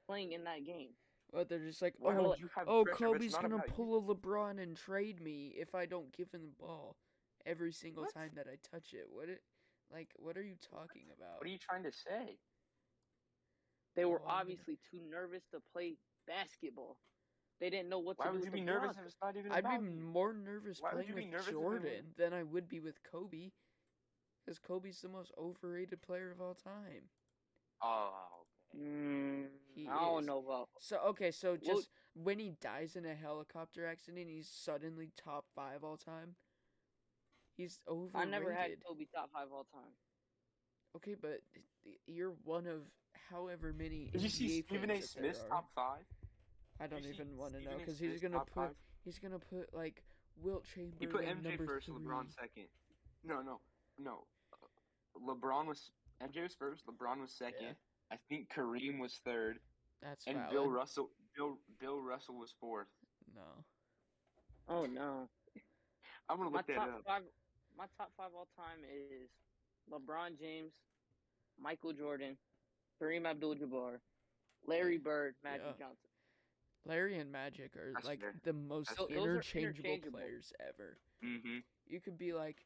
playing in that game. But they're just like, Why Well, would you have oh, pressure? But it's Kobe's not gonna about you. pull a LeBron and trade me if I don't give him the ball every single What? time that I touch it. What are you talking about? What are you trying to say? They were Oh, I'm gonna- obviously too nervous to play basketball. They didn't know what Why to do would with you the be nervous ball. if it's not even I'd be about you? more nervous Why would playing you be with nervous if it Jordan than I would be with Kobe, because Kobe's the most overrated player of all time. Oh, He I don't is. know about. So Well- just when he dies in a helicopter accident, he's suddenly top 5 all time. He's overrated. I never had Kobe top 5 all time. Okay, but you're one of however many Did you see NBA Stephen A. fans that there Smith's are. top 5? I don't you see even want to know Stephen A. because he's Smith's gonna top put 5? he's gonna put like Wilt Chamberlain He put MJ number first 3. and LeBron second. No. LeBron was MJ was first. LeBron was second. Yeah. I think Kareem was third, That's and valid. Bill Russell was fourth. No. Oh no. I'm gonna My look that top up. 5 my top 5 all time is LeBron James, Michael Jordan, Kareem Abdul-Jabbar, Larry Bird, Magic Yeah. Johnson. Larry and Magic are That's like fair. the most Those are interchangeable interchangeable. players ever. Mm-hmm. You could be like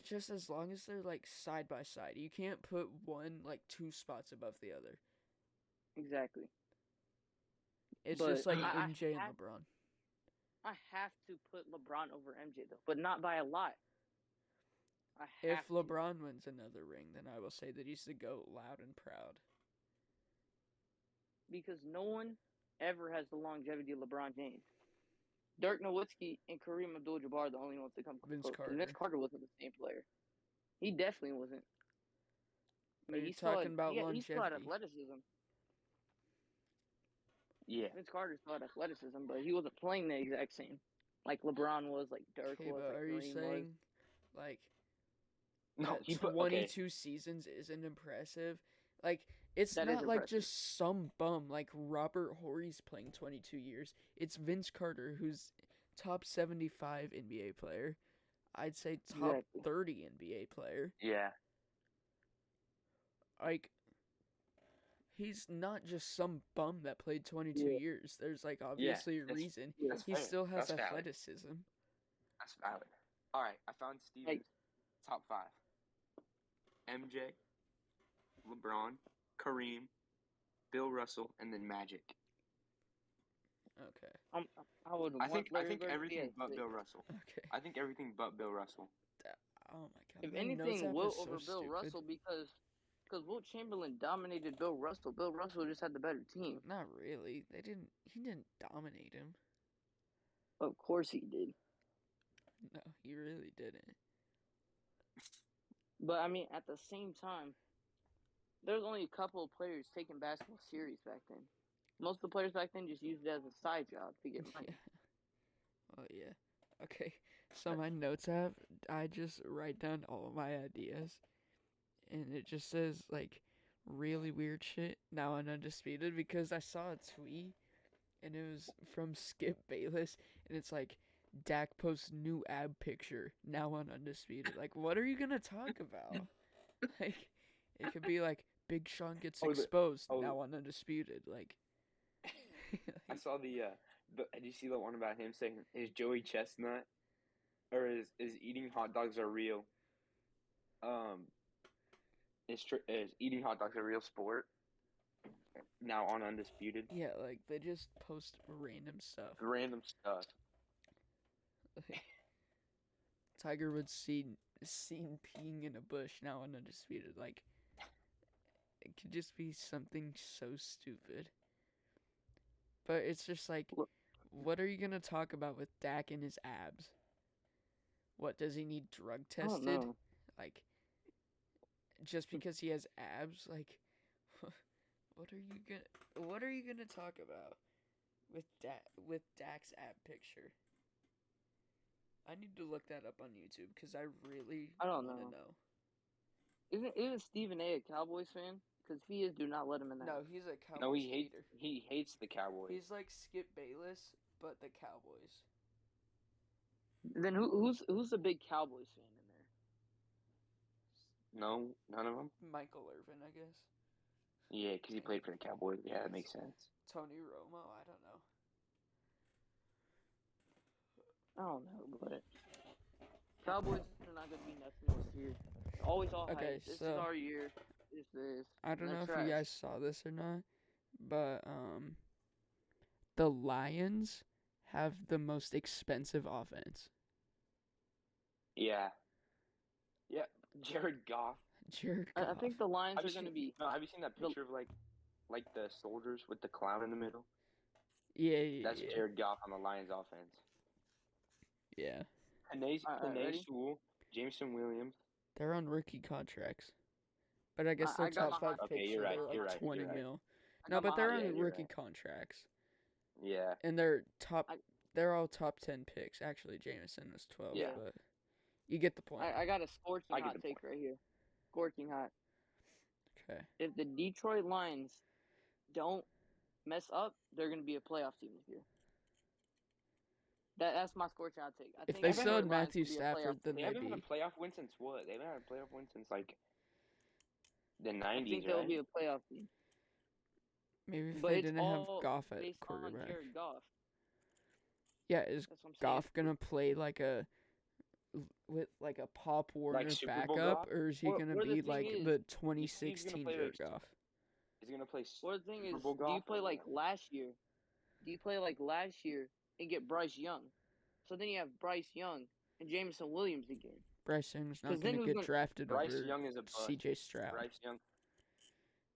just as long as they're like side by side. You can't put one like 2 spots above the other. Exactly. It's But just like I MJ and have- LeBron. I have to put LeBron over MJ though, but not by a lot. I have If to. LeBron wins another ring, then I will say that he's the GOAT loud and proud. Because no one ever has the longevity of LeBron James. Dirk Nowitzki and Kareem Abdul-Jabbar are the only ones that come Vince close. 'Cause Carter. Vince Carter wasn't the same player. He definitely wasn't. I Are mean, you he still talking about he still had longevity? athleticism. Yeah. Vince Carter still had athleticism, but he wasn't playing the exact same. Like LeBron was, like Dirk Okay, was, but like are you Kareem saying was. like No, that he put 22 seasons isn't impressive? Like it's That is not like impressive. just some bum like Robert Horry's playing 22 years. It's Vince Carter who's top 75 NBA player. I'd say top Exactly. 30 NBA player. Yeah. Like he's not just some bum that played 22 Yeah. years. There's like obviously a that's- reason. That's He fair. still has That's valid. athleticism. That's valid. All right, I found Steven's top 5. MJ, LeBron, Kareem, Bill Russell, and then Magic. Okay. I would I want think Larry Bird to be everything at but six. Bill Russell. Okay. I think everything but Bill Russell. Oh my god. If my notes anything, app Wilt is so over Bill stupid. Russell because Wilt Chamberlain dominated Bill Russell. Bill Russell just had the better team. Not really. He didn't dominate him. Of course he did. No, he really didn't. But I mean, at the same time, there's only a couple of players taking basketball serious back then. Most of the players back then just used it as a side job to get money. Yeah. Oh yeah. Okay. So my notes app, I just write down all my ideas, and it just says like really weird shit now on Undisputed because I saw a tweet, and it was from Skip Bayless, and it's like Dak posts new ab picture now on Undisputed. Like, what are you gonna talk about? Like, it could be like Big Sean gets Oh, exposed oh. now on Undisputed. Like, I saw the did you see the one about him saying is Joey Chestnut or is eating hot dogs a real is eating hot dogs a real sport now on Undisputed? yeah, like they just post random stuff. Random stuff. Like, Tiger Woods seen peeing in a bush now on Undisputed. Like, it could just be something so stupid. But it's just like, what are you gonna talk about with Dak and his abs? What, does he need drug I don't tested? know. Like, just because he has abs? Like, what are you gonna talk about with Dak's ab picture? I need to look that up on YouTube because I really I don't want to know. know. Isn't Stephen A. Cowboys fan? Because if he is, do not let him in there. No, he's a Cowboys No, hater. he hates the Cowboys. He's like Skip Bayless, but the Cowboys. Then who's the big Cowboys fan in there? No, none of them. Michael Irvin, I guess. Yeah, because he played for the Cowboys. Yeah, that makes sense. Tony Romo, I don't know. I don't know, but Cowboys are not gonna be nothing this year. Always all Okay, hype. This is so- our year. This is. I don't know That's if right. you guys saw this or not, but the Lions have the most expensive offense. Yeah. Yeah, Jared Goff. Jared I Goff. think the Lions Have are you gonna seen, be. no, have you seen that the- picture of like the soldiers with the clown in the middle? Yeah. That's Jared Goff on the Lions offense. Yeah. Panay ready? Sewell, Jameson Williams. They're on rookie contracts. But I guess I they're got top my 5 hot- picks, Okay, so you're right, they're like you're right, 20 you're right. mil. I No, got my but they're hot- on yeah, you're rookie right. contracts. Yeah. And they're top. I- They're all top 10 picks. Actually, Jameson was 12. Yeah. But you get the point. I got a scorching I get hot the take right here. Scorching hot. Okay. If the Detroit Lions don't mess up, they're gonna be a playoff team this year. That's my scorching hot take. I If think they the still Detroit had Lions Matthew could be a Stafford, playoff then They they'd haven't had be. a playoff win since what? They haven't had a playoff win since like the team. 90s, I think right? they'll be a playoff team. Maybe if But they it's didn't have all Goff at based on quarterback. Jared Goff. Yeah, is That's what I'm saying. Goff gonna play like with like a Pop Warner Super Bowl backup, Goff? or is he Or- gonna or the be thing like is, the he's 2016 play Jared like- Goff? He's gonna play. Or the thing is, Super Bowl do you Goff play or like what? last year? Do you play like last year and get Bryce Young? So then you have Bryce Young and Jameson Williams again. Bryce Young's not 'Cause then gonna who's get gonna- drafted Bryce over Young is a bust. CJ Stroud. Bryce Young,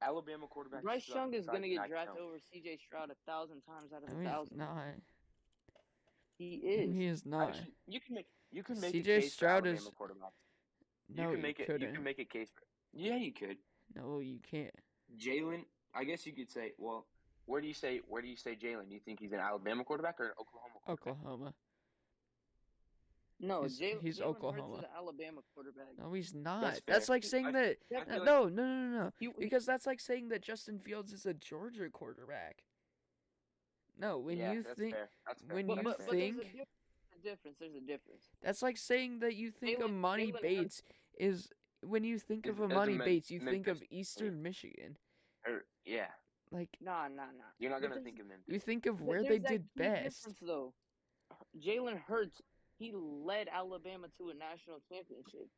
Alabama quarterback. Bryce suck Young is besides gonna get Mac drafted Jones. over CJ Stroud 1,000 times out of No, he's 1,000. not. He is. He is not. Actually, you can make CJ a case Stroud for is- Alabama quarterback. No, you can you make it. couldn't. You can make a case for. Yeah, you could. No, you can't. Jalen, I guess you could say. Well, where do you say Jalen? Do you think he's an Alabama quarterback or an Oklahoma quarterback? Oklahoma. No, He's- Jalen he's Hurts Oklahoma. is an Alabama quarterback. No, he's not. That's That's fair. like saying I- that. I feel like- No. He- Because that's like saying that Justin Fields is a Georgia quarterback. No, when yeah, you that's think fair. That's fair. when But, you but, but think there's a difference. There's a difference. that's like saying that you think Jalen- Amani Jalen Bates is when you think of Is a Amani Mem- Bates, you think of Memphis- Eastern Michigan. Yeah, Like Nah. you're not But gonna there's- think of him. you think of But where they there's that did key best. difference, though. Jalen Hurts, he led Alabama to a national championship.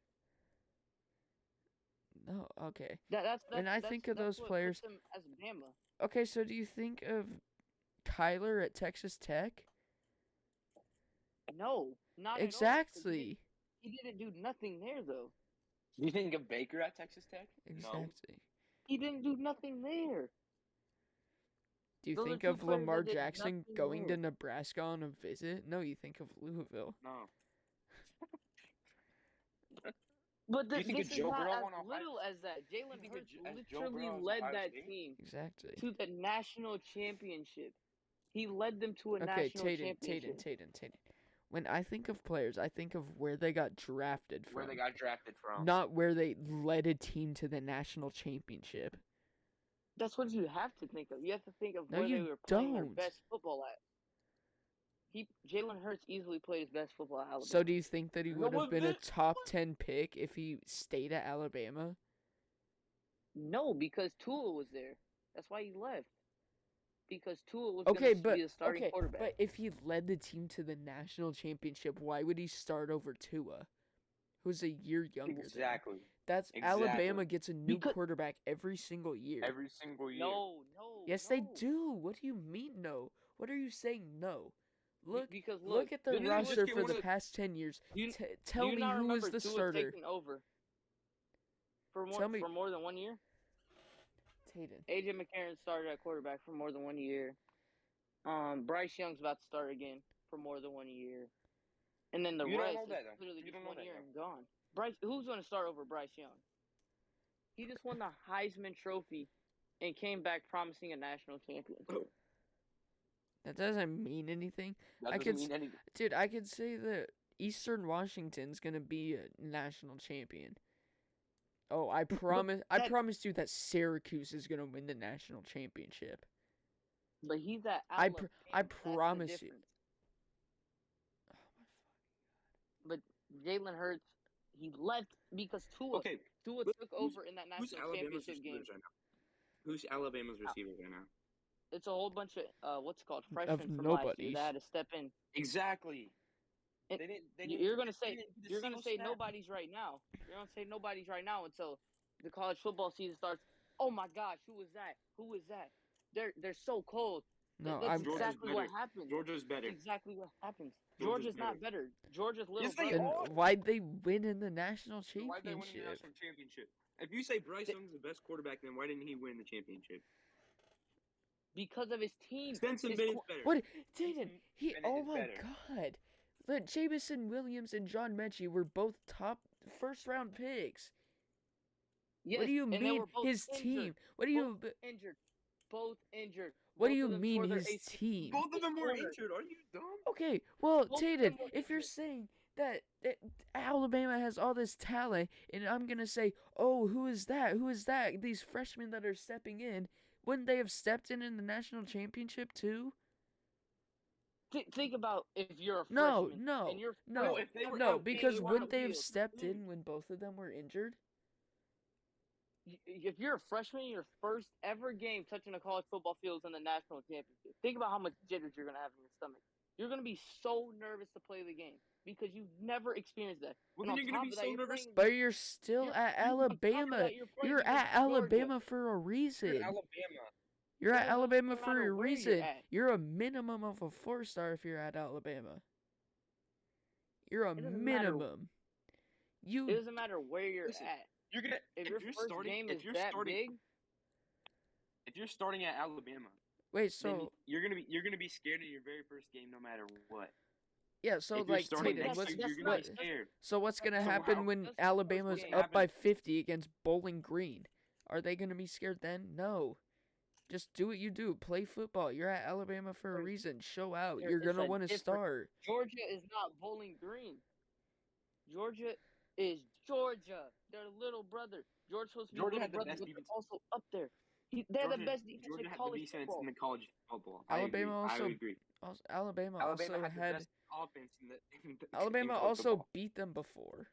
No, okay. That's When I think of those what players- puts him as Bama. Okay, so do you think of Kyler at Texas Tech? No, not at all, 'cause Exactly. He didn't do nothing there though. You think of Baker at Texas Tech? No. Exactly. He didn't do nothing there. Do you Those are think two of players Lamar that did Jackson nothing going there. to Nebraska on a visit? No, you think of Louisville. No. But Do you think this if is Joe not Burrow as won Ohio- little as that. Jalen think if Hurts Joe Burrow literally was led Ohio that State? team Exactly. to the national championship. He led them to a Okay, national Tatum. championship. When I think of players, I think of where they got drafted from. Where they got drafted from. Not where they led a team to the national championship. That's what you have to think of. You have to think of No, where you they were playing their don't. best football at. Jalen Hurts easily played his best football at Alabama. So do you think that he No, would have what been a the- top 10 pick if he stayed at Alabama? No, because Tua was there. That's why he left. Because Tua was Okay, going to but be the starting quarterback. but if he led the team to the national championship, why would he start over Tua, who's a year younger than him? Exactly. That's Exactly. Alabama gets a new Because- quarterback every single year. Every single year. No. Yes, they do. What do you mean no? What are you saying no? Look Because look at the didn't they just roster get for one the of the- past 10 years. You- Tell do you me not who was remember the Tua starter. taking over for Tell me- more than 1 year? Tayden. AJ McCarron started at quarterback for more than 1 year. Bryce Young's about to start again for more than 1 year. And then the You don't rest know is that, though. literally You just don't know 1 that, year though. and gone. Who's going to start over Bryce Young? He just won the Heisman Trophy and came back promising a national championship. That doesn't mean anything. That I doesn't could mean anything. Dude, I could say that Eastern Washington's gonna be a national champion. Oh, I that- promised you that Syracuse is gonna win the national championship. But he's at I Alabama. That's the promise you. difference. But Jalen Hurts, he left because Tua Okay, took over in that who's national Alabama's championship game. receivers right now? Who's Alabama's receivers right now? It's a whole bunch of what's it called freshmen from last year nobodies. that had to step in. Exactly. And They didn't. They You're didn't- gonna say they didn't do the you're gonna single say snap. nobody's right now. You're gonna say nobody's right now until the college football season starts. Oh my gosh, who was that? Who was that? They're so cold. No, That's I'm Georgia's exactly what better. happens. Georgia's better. Exactly what happens. Georgia's Georgia's not better. Georgia's little Yes, they brother. then are. why'd they win in the national So why did they win the championship? national championship? If you say Bryce Young's the best quarterback, then why didn't he win the championship? Because of his team. Stenson His Bennett's qu- better. What? Dayton, he. Bennett Oh is my better. God! Look, Jamison Williams and John Mechie were both top first-round picks. Yes, What do you and they mean were both his injured. team? What do you? Injured. Both injured. What do Both you of them mean tore their his ACL. team? Both of them were Corner. injured. Are you dumb? Okay, well, Both of Tayden, them were if you're injured. saying that Alabama has all this talent, and I'm gonna say, oh, who is that? Who is that? These freshmen that are stepping in, wouldn't they have stepped in the national championship too? Think about if you're a No, freshman no, and you're no, if they were no, out because playing wouldn't on the they have field, stepped dude. in when both of them were injured? if you're a freshman, your first ever game touching a college football field is in the national championship. Think about how much jitters you're gonna have in your stomach. You're gonna be so nervous to play the game because you've never experienced that. Well, And then on you're gonna top be of that, so you're nervous. playing- But you're still you're- at on top of Alabama. that, you're playing You're against at Alabama Georgia. for a reason. You're Alabama. You're at It doesn't Alabama for matter a where you're reason. at. You're a minimum of a 4-star if you're at Alabama. You're a It doesn't matter. minimum. It You doesn't matter where you're Listen, at. You're gonna If if your you're first starting game if is you're that starting big, if you're starting at Alabama, wait. then So you're gonna be scared in your very first game no matter what. yeah. So if you're like starting Tayden, next what's year, you're gonna what? be scared. So what's gonna So happen how- when that's the Alabama's first up game. by 50 against Bowling Green? Are they gonna be scared then? No. Just do what you do. Play football. You're at Alabama for a There- reason. Show out. there You're is gonna a want to difference. start. Georgia is not Bowling Green. Georgia is Georgia. Their little brother. Georgia's supposed to be Georgia little had the brother, best but they're defense. also up there. They're the best defense Georgia in had the college defense football. in the college football. Alabama I also- agree. Alabama Alabama also had the had best offense in the in Alabama college also football. beat them before.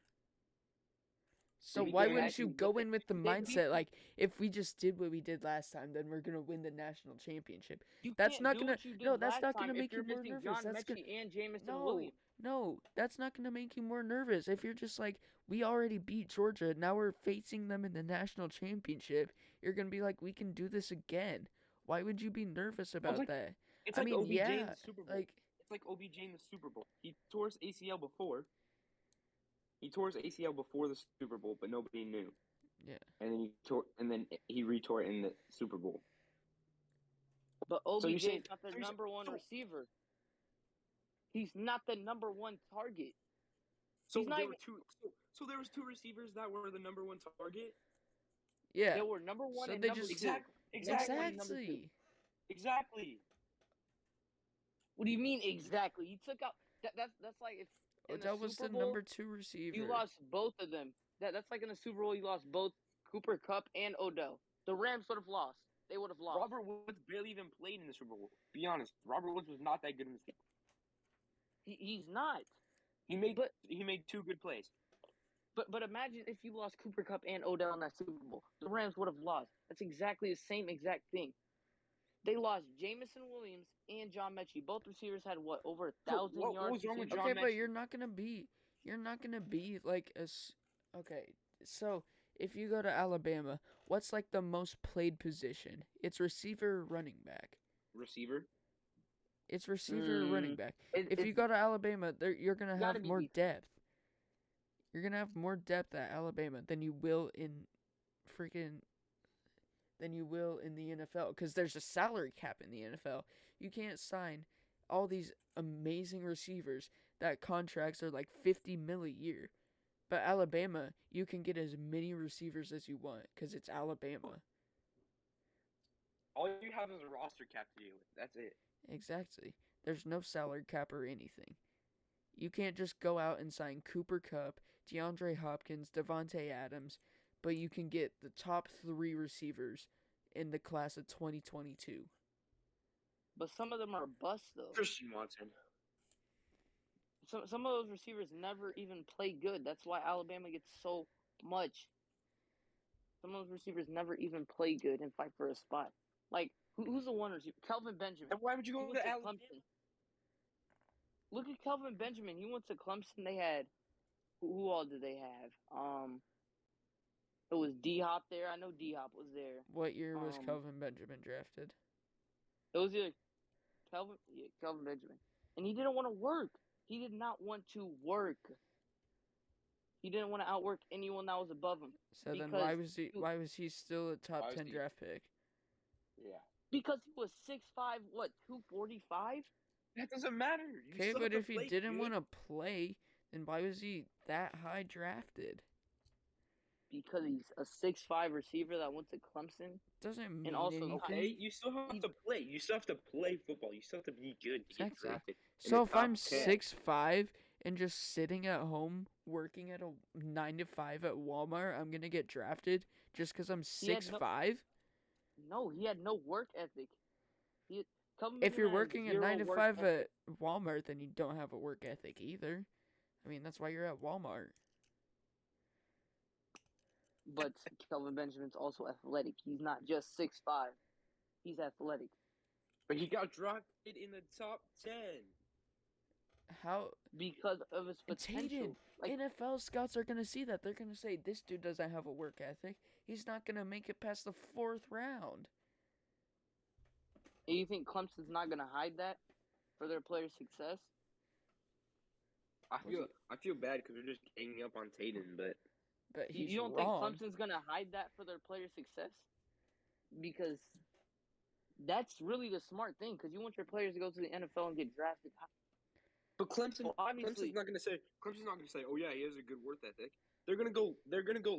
So Because why they wouldn't you actually- go but in with the they beat mindset them. like if we just did what we did last time, then we're gonna win the national championship? You That's can't not do gonna- what you did no, that's last not gonna time make if you're you more missing nervous. John That's Mechie and Jamison No, Williams. no, that's not gonna make you more nervous. If you're just like, we already beat Georgia, now we're facing them in the national championship, you're gonna be like, we can do this again. Why would you be nervous about like- that? It's I like mean, OBJ in yeah, the Super Bowl. like It's like OBJ in the Super Bowl. He tore his ACL before. He tore his ACL before the Super Bowl, but nobody knew. Yeah. And then he retore it in the Super Bowl. But So you OBJ say- is not the so you say- number one so- receiver. He's not the number one target. So He's not there were even- two. So there was two receivers that were the number one target. yeah, They were number one So and they number just- two. Exactly. exactly. What do you mean exactly? You took out that's like if in Odell the was Super the Bowl, number 2 receiver. you lost both of them. That's like in the Super Bowl you lost both Cooper Kupp and Odell. The Rams would have lost. They would have lost. Robert Woods barely even played in the Super Bowl. Be honest, Robert Woods was not that good in the Super Bowl. He's not. He made But 2 good plays. But imagine if you lost Cooper Cup and Odell in that Super Bowl. The Rams would have lost. That's exactly the same exact thing. They lost Jamison Williams and John Mechie. Both receivers had what, over 1,000 What yards? was wrong with receiving? John Okay, but Mechie? you're not gonna be like okay. So if you go to Alabama, what's like the most played position? It's receiver, running back. Receiver? It's receiver, running back. If you It's go to Alabama, you're gonna gotta have be more defense. depth. You're gonna have more depth at Alabama than you will in the NFL, because there's a salary cap in the NFL. You can't sign all these amazing receivers that contracts are like $50 million a year. But Alabama, you can get as many receivers as you want because it's Alabama. All you have is a roster cap to deal with. That's it. Exactly. There's no salary cap or anything. You can't just go out and sign Cooper Kupp, DeAndre Hopkins, Devontae Adams, but you can get the top 3 receivers in the class of 2022. But some of them are bust though. Christian Watson. Some of those receivers never even play good. That's why Alabama gets so much. Some of those receivers never even play good and fight for a spot. Like who's the one receiver? Kelvin Benjamin. Then why would you He go went to to Alabama? Clemson. Look at Kelvin Benjamin. He went to Clemson. They had who all did they have? It was D Hop there. I know D Hop was there. What year was Kelvin Benjamin drafted? It was either Kelvin Benjamin, and he didn't want to work. He did not want to work. He didn't want to outwork anyone that was above him. So then why was he still a top 10 draft pick? Yeah. Because he was 6'5", what, 245? That doesn't matter. Okay, but if he didn't want to play, then why was he that high drafted? Because he's a 6'5" receiver that went to Clemson. Doesn't mean also, anything. Okay, you still have to play. You still have to play football. You still have to be good to get drafted. So if I'm 6'5" and just sitting at home working at a 9 to 5 at Walmart, I'm gonna get drafted just because I'm 6'5"? No, he had no work ethic. If you're working a 9 to 5 at Walmart, then you don't have a work ethic either. I mean, that's why you're at Walmart. But Kelvin Benjamin's also athletic. He's not just 6'5". He's athletic. But he got drafted in the top 10. How? Because of his potential. NFL scouts are going to see that. They're going to say, this dude doesn't have a work ethic. He's not going to make it past the 4th round. And you think Clemson's not going to hide that for their players' success? I feel bad because they're just ganging up on Tatum, but he's you don't wrong. think Clemson's going to hide that for their players' success? Because that's really the smart thing, because you want your players to go to the NFL and get drafted. But Clemson's not going to say, oh yeah, he has a good work ethic. They're gonna go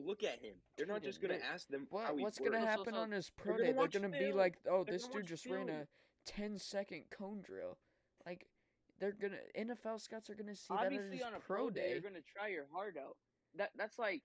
look at him. They're not just gonna ask them. What's gonna happen on his pro day? They're gonna be like, oh, this dude just ran a 10-second cone drill. Like, NFL scouts are gonna see that at his on a pro day. You're gonna try your heart out. That's like,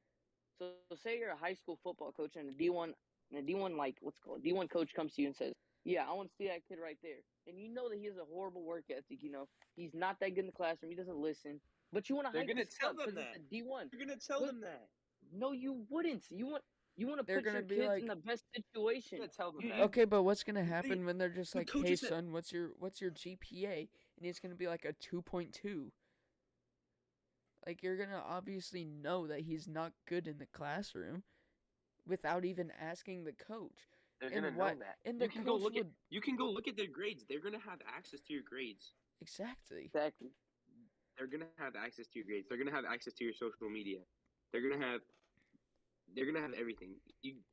so say you're a high school football coach and a D1 D1 coach comes to you and says, yeah, I want to see that kid right there. And you know that he has a horrible work ethic. You know, he's not that good in the classroom. He doesn't listen. But you want to. They're gonna tell them that. D1. You're gonna tell them that. No, you wouldn't. You want to put your kids like, in the best situation. Tell them that. Okay, but what's gonna happen when they're just like, hey son, what's your GPA? And he's gonna be like a 2.2. Like, you're gonna obviously know that he's not good in the classroom without even asking the coach. They're gonna know that. And you can go look at their grades. They're gonna have access to your grades. Exactly. They're gonna have access to your grades. They're gonna have access to your social media. They're gonna have everything.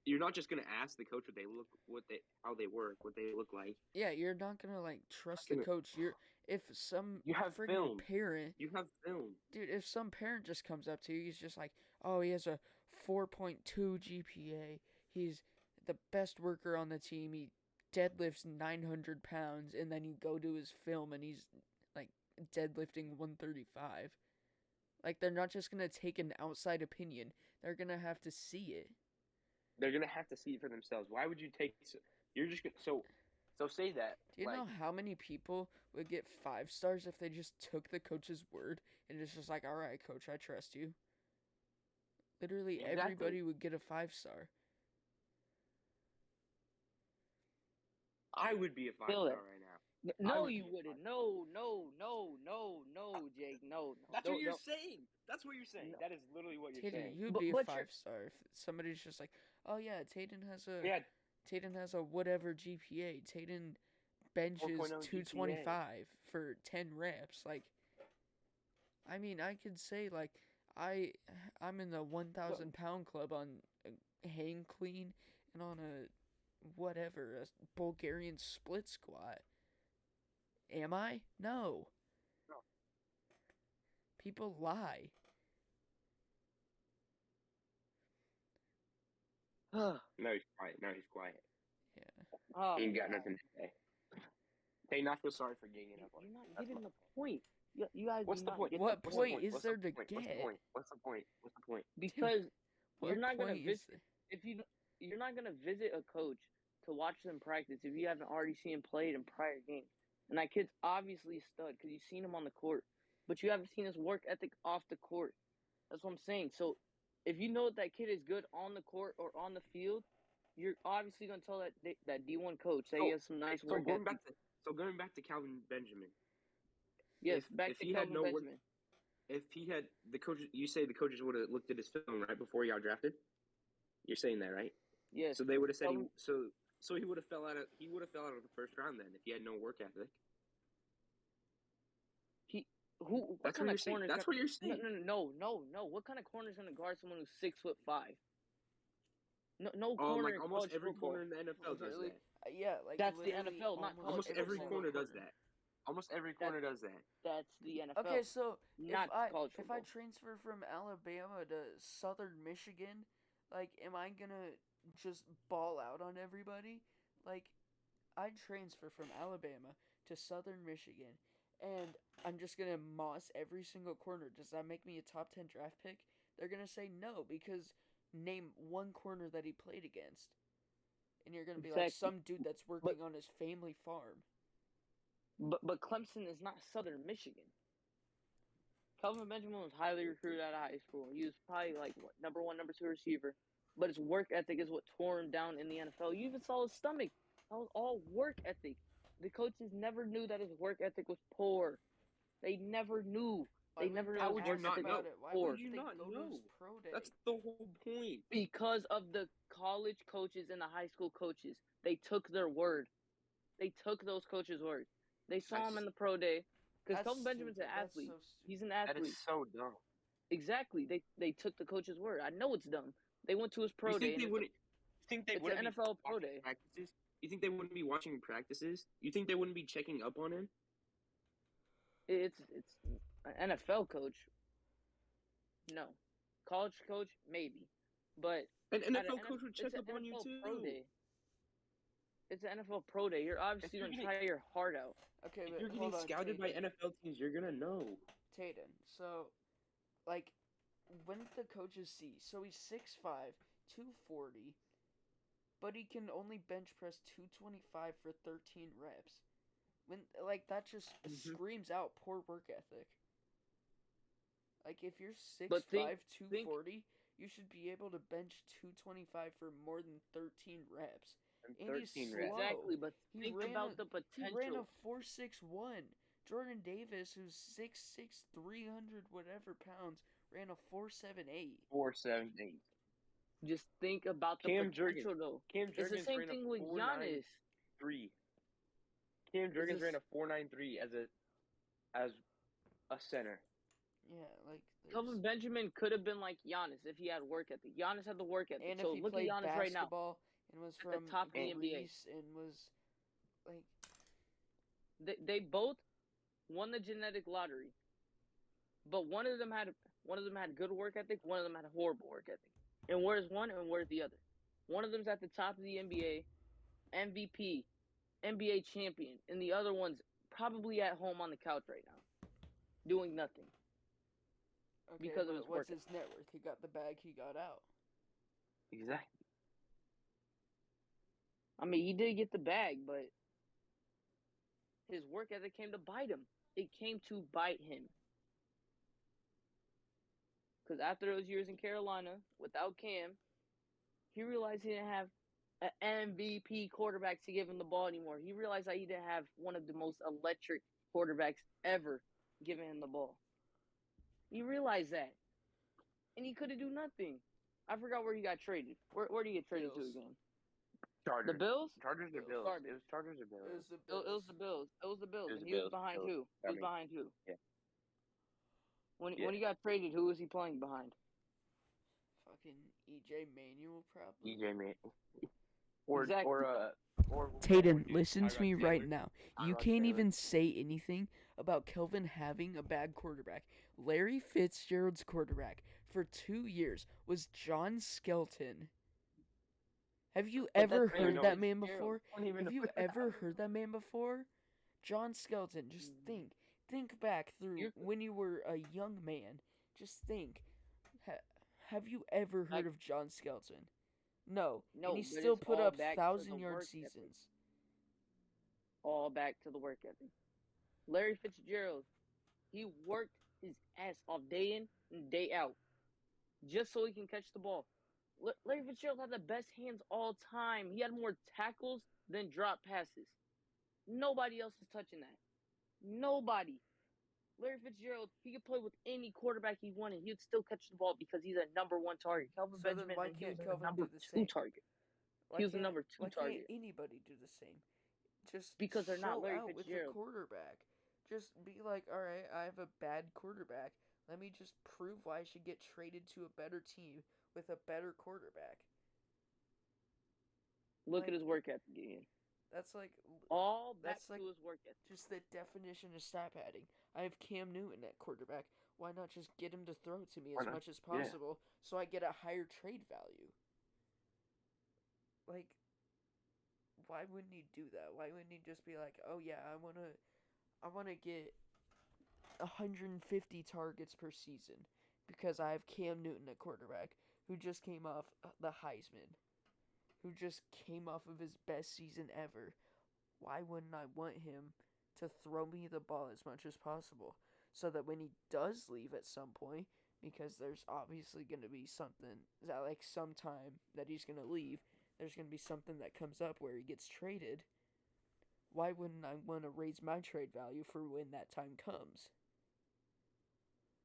You're not just gonna ask the coach how they work, what they look like. Yeah, you're not gonna like trust the coach. You have film. Parent. You have film. Dude, if some parent just comes up to you, he's just like, oh, he has a 4.2 GPA. He's the best worker on the team. He deadlifts 900 pounds, and then you go to his film and he's like deadlifting 135. Like, they're not just gonna take an outside opinion. They're gonna have to see it. They're gonna have to see it for themselves. Why would you take? You're just gonna. So, So say that. Do you like, know how many people would get 5 stars if they just took the coach's word and it's just like, all right, coach, I trust you. Literally Exactly. everybody would get a 5-star. I would be a 5-star right now. No, would you be a wouldn't. No, Jake. No. That's Don't- what you're don't. saying. That's what you're saying. No. That is literally what you're Tatum, saying. you'd But- be a but you're- 5-star if somebody's just like, oh yeah, Tatum has a Yeah, whatever GPA. Tatum benches 4.0 225 for 10 reps. Like, I mean, I could say like I'm in the 1,000 pound club on a hang clean and on a whatever a Bulgarian split squat. Am I? No. No. People lie. No, he's quiet. No, he's quiet. Yeah. Oh, He ain't got God. nothing to say. Hey, not feel sorry for ganging up on You're him. not That's getting my- the point. You guys What's do the not point? get What the What's the point is What's there the to point? What's the get? point? What's the point? What's the point? Because you're What not gonna point is visit if you're not gonna visit a coach to watch them practice if you haven't already seen him played in prior games. And that kid's obviously a stud because you've seen him on the court, but you haven't seen his work ethic off the court. That's what I'm saying. So if you know that kid is good on the court or on the field, you're obviously gonna tell that D1 coach that he has some nice So work going ethic. going back to Calvin Benjamin. Yes, if- back if to he had Kelvin no work- Benjamin. If he had the coaches, you say the coaches would have looked at his film right before he got drafted. You're saying that, right? Yes. So they would have said Calvin- so he would have fell out of the first round then if he had no work ethic. What That's kind what you're of saying. corner? That's what you're saying. No. What kind of corner is going to guard someone who's 6'5"? No Oh, corner like in almost college every football. corner in the NFL does Literally, that. yeah, like That's the literally NFL, not college Almost every every single corner does that. Almost every corner does that. That's the NFL. Okay, so not college if I football. transfer from Alabama to Southern Michigan, like, am I gonna just ball out on everybody? Like, I transfer from Alabama to Southern Michigan, and I'm just gonna moss every single corner. Does that make me a top 10 draft pick? They're gonna say no because name one corner that he played against, and you're gonna be like Exactly. some dude that's working on his family farm. But Clemson is not Southern Michigan. Kelvin Benjamin was highly recruited out of high school. He was probably like number 1, number 2 receiver. But his work ethic is what tore him down in the NFL. You even saw his stomach. That was all work ethic. The coaches never knew that his work ethic was poor. They never knew. They never knew How his would you work not ethic know? was About it? Why poor. would you they not go to his know? pro day? That's the whole point. Because of the college coaches and the high school coaches. They took their word. They took those coaches' word. They saw him in the pro day. Because That's Kelvin Benjamin's an stupid. That's athlete. so stupid. He's an That athlete. is so dumb. Exactly. They took the coach's word. I know it's dumb. They went to his pro You day. think they and wouldn't? You think they it's wouldn't an be NFL pro watching day. practices? You think they wouldn't be watching practices? You think they wouldn't be checking up on him? It's an NFL coach. No, college coach maybe, but An at NFL coach would it's check an up on you NFL too. pro day. It's an NFL pro day. You're obviously you're gonna getting- try your heart out. Okay, If but you're getting hold on, scouted by Tatum. NFL teams, you're gonna know. Tatum. So, like, when the coaches see, so he's 6'5", 240, but he can only bench press 225 for 13 reps. When like that just Mhm. screams out poor work ethic. Like if you're 6'5", But think- 240, you should be able to bench 225 for more than 13 reps. And And he's 13 slow. reps. Exactly, but He think ran about a- the He ran a potential. 4.61. Jordan Davis, who's 6'6", 300 whatever pounds, ran a 4.78. 4.78. Just think about the Cam potential, Jurgens. though. Cam It's the Jurgens same ran a thing with 4.93. Giannis. Cam Jurgens is- ran a 4.93 as a center. Yeah, like Kelvin Benjamin could have been like Giannis if he had work ethic. Giannis had the work ethic. and so if he look played at Giannis right now. basketball and was At the from top of the NBA. Greece and was like They both won the genetic lottery, but one of them had good work ethic. One of them had horrible work ethic. And where's one and where's the other? One of them's at the top of the NBA, MVP, NBA champion, and the other one's probably at home on the couch right now, doing nothing. okay, Because of but his what's work his net worth? He got the bag, he got out. Exactly. I mean, he did get the bag, but his work ethic came to bite him. It came to bite him. Because after those years in Carolina without Cam, he realized he didn't have an MVP quarterback to give him the ball anymore. He realized that he didn't have one of the most electric quarterbacks ever giving him the ball. He realized that. And he couldn't do nothing. I forgot where he got traded. Where did he get traded Bills. to again? Chargers. The Bills? Chargers or Bills. Bills? Garbage. It was Chargers or It Bills. was the It Bills. was the Bills. It was the Bills. It was And the he was Bills. behind Bills. who? He was behind who? Yeah. When he got traded, who was he playing behind? Fucking EJ Manuel, probably. EJ man. Or Exactly. or Tatum, dude, listen to Tyrod me right Taylor. now. You Tyrod can't Taylor. even say anything about Kelvin having a bad quarterback. Larry Fitzgerald's quarterback for 2 years was John Skelton. Have you But ever that's heard Larry that man Fitzgerald. before? I don't even Have know you what ever heard that man before? John Skelton, just think back through You're- when you were a young man. Just think. Have you ever heard of John Skelton? No. No, And he but still it's put all up back to the 1,000-yard work ethic. seasons. All back to the work ethic. Larry Fitzgerald, he worked his ass off day in and day out just so he can catch the ball. Larry Fitzgerald had the best hands all time. He had more tackles than drop passes. Nobody else is touching that. Nobody. Larry Fitzgerald, he could play with any quarterback he wanted. He'd still catch the ball because he's a number one target. Kelvin So then Benjamin, why he was can't a Kelvin number do the two same? target. Why He was the can't- number two why target. can't anybody do the same? Just Because they're not show Larry out with the Fitzgerald. quarterback. Just be like, all right, I have a bad quarterback. Let me just prove why I should get traded to a better team with a better quarterback. Look Like- at his work ethic again. That's like All back That's like- to his work ethic. just the definition of stat padding. I have Cam Newton at quarterback. Why not just get him to throw to me Why as not? much as Yeah. possible so I get a higher trade value? Like, why wouldn't he do that? Why wouldn't he just be like, oh yeah, I wanna get 150 targets per season because I have Cam Newton at quarterback who just came off the Heisman, who just came off of his best season ever. Why wouldn't I want him to throw me the ball as much as possible so that when he does leave at some point, because there's obviously going to be something that like sometime that he's going to leave, there's going to be something that comes up where he gets traded. Why wouldn't I want to raise my trade value for when that time comes?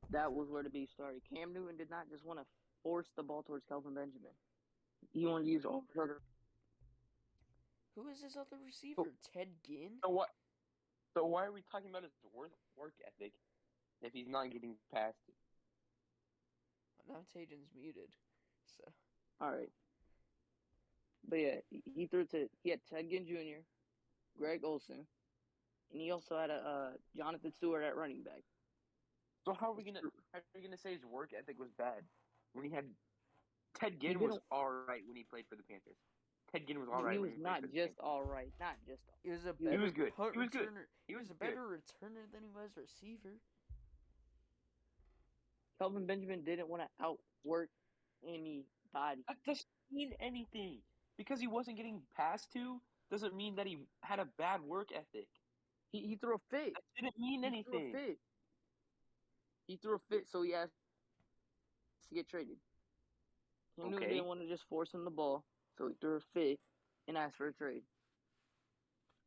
That was where the beef started. Cam Newton did not just want to force the ball towards Kelvin Benjamin. He wanted to use all the Who is this other receiver? Ted Ginn? So what? So why are we talking about his work ethic if he's not getting past it? Now Tatum's muted. So All right. But yeah, he had Ted Ginn Jr., Greg Olson, and he also had a Jonathan Stewart at running back. So how are we gonna say his work ethic was bad when he had Ted Ginn didn't- was all right when he played for the Panthers. Ted Ginn was all right. He when was played not for the just Panthers. all right, not just all he was a He better was good. punt He was good. returner. He He was was a good. better returner than he was receiver. Kelvin Benjamin didn't want to outwork anybody. That doesn't mean anything. Because he wasn't getting passed to doesn't mean that he had a bad work ethic. He threw a fit. That didn't mean He threw a anything. fit. He threw a fit, so he asked to get traded. Cam Newton Okay. didn't want to just force him the ball, so he threw a fit and asked for a trade.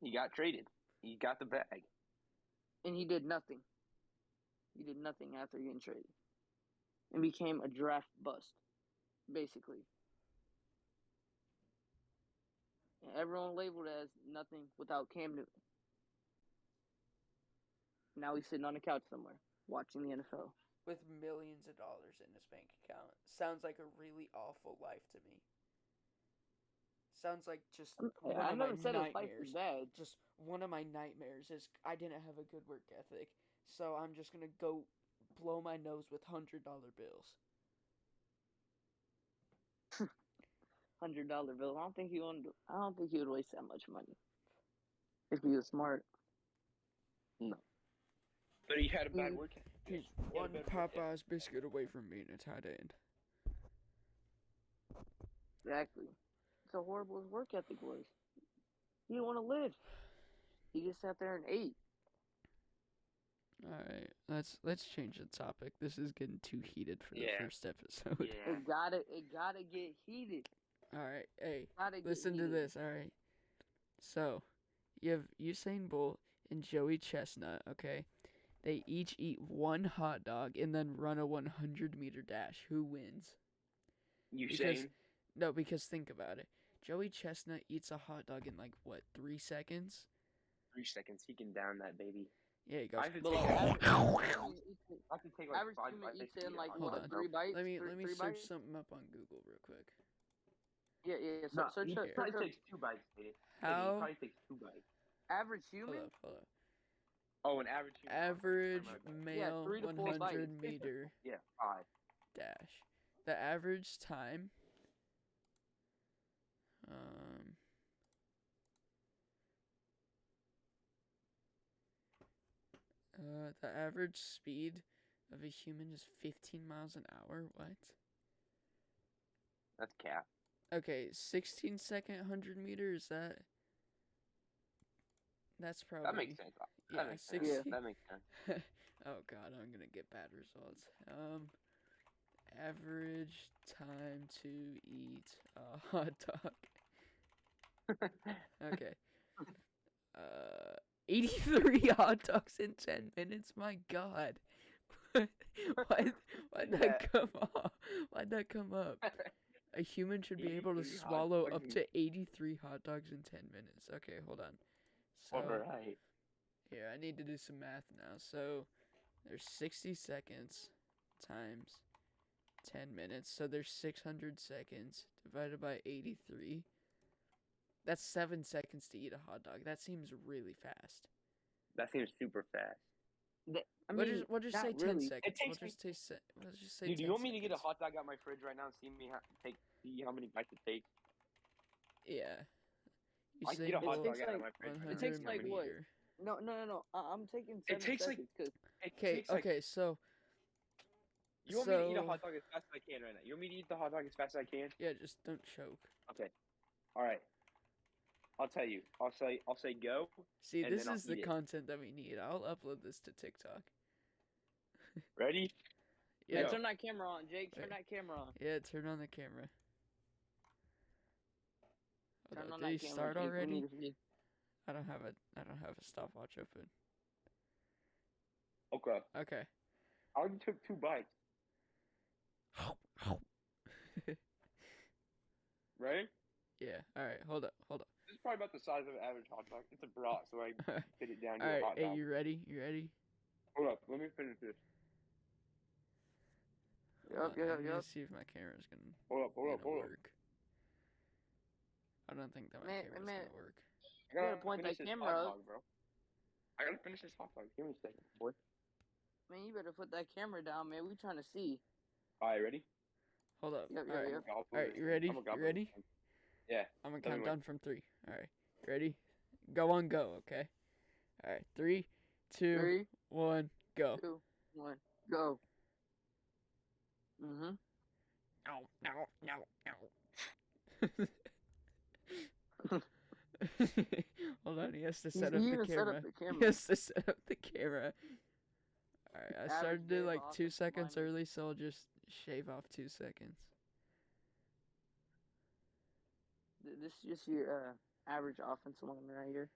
He got traded. He got the bag. And he did nothing. He did nothing after getting traded. And became a draft bust, basically. And everyone labeled it as nothing without Cam Newton. Now he's sitting on a couch somewhere, watching the NFL. With millions of dollars in his bank account. Sounds like a really awful life to me. Sounds like just one I of my never said his life nightmares. was bad. Just one of my nightmares is I didn't have a good work ethic, so I'm just gonna go blow my nose with $100 bills. $100 bill. I don't think he would waste that much money if he was smart. But he had a bad Mm. work ethic. He's He had a one bad work ethic. Popeye's biscuit away from being a tight end. Exactly. It's how horrible his work ethic was. He didn't want to live. He just sat there and ate. All right, let's change the topic. This is getting too heated for the Yeah. first episode. Yeah. It gotta get heated. All right, hey, Gotta get listen to heated. this. All right, so you have Usain Bolt and Joey Chestnut. Okay, they each eat one hot dog and then run a 100-meter dash. Who wins? Usain. No, because think about it. Joey Chestnut eats a hot dog in like what, 3 seconds? 3 seconds. He can down that baby. Yeah, he goes. I could But, take, like, I could take like average 5 human bites. eats to eat in a like hot Hold dog, on. bro. 3 bites. Let me three search bites? something up on Google real quick. Yeah. No, Search he up. probably takes 2 bites. Maybe. He How? probably takes 2 bites. Average Hold human. up. Oh, an average human. Average My bad. male 3 to 4 bites. 100-meter Yeah, 5. dash. The average time. Um. The average speed of a human is 15 miles an hour. What? That's cap. Okay, 16-second 100-meter, is that? That's probably. That makes sense. Yeah, That makes sense. 16. That makes sense. Oh god, I'm gonna get bad results. Average time to eat a hot dog. Okay. 83 hot dogs in 10 minutes. My god. Why'd that come up? Why'd that come up? A human should be able to 83 hot swallow dogs up in- to 83 hot dogs in 10 minutes. Okay, hold on. So, Alright. here, I need to do some math now. So, there's 60 seconds times 10 minutes. So, there's 600 seconds divided by 83. That's 7 seconds to eat a hot dog. That seems really fast. That seems super fast. I mean, We'll just not say 10 really. seconds. takes me- We'll just say Dude, 10 do you want me to get a seconds. hot dog out my fridge right now and see how many bites it takes? Yeah. I can get a hot It dog takes out of like- my fridge. right it now takes and see how like many- what? No. I'm taking 7 takes, like- seconds because It Okay, takes, like- okay, so You want me to eat a so- hot dog as fast as I can right now? You want me to eat the hot dog as fast as I can? yeah, just don't choke. Okay. All right. I'll tell you. I'll say go. See, And this then I'll is the eat it. content that we need. I'll upload this to TikTok. Ready? Yeah, yeah, turn that camera on, Jake. Turn Wait. that camera on. yeah, turn on the camera. Turn Hold on on, that did he camera. start Jake. We already? need to see. I don't have a stopwatch open. Okay. Okay. I already took 2 bites. Ready? Yeah. All right. Hold up. This is probably about the size of an average hot dog. It's a brat, so I All fit it down to a right. hot Hey, dog. you ready? Hold up. Let me finish this. Hold Yup. on, let me just see if my camera's gonna Hold up. work. I don't think that my Man, camera's man. gonna work. I gotta gotta point finish that this camera hot up. dog, bro. I gotta finish this hot dog. Give me a second, boy. Man, you better put that camera down, man. We trying to see. All right, ready? Hold up. Yep, All right. yep. All right, you ready? You ready? Yeah. I'm gonna Tell me count when. down from 3. All right. Ready? Go on, go. Okay. All right. 3, 2, 3, 1, go. 2, 1, go. Mhm. Hold on, he has to He set up the even set camera. up the He camera. has to set up the camera. Alright, I Average started day it of like 2 office seconds alignment. early, so I'll just shave off 2 seconds. This is just your average offensive lineman right here.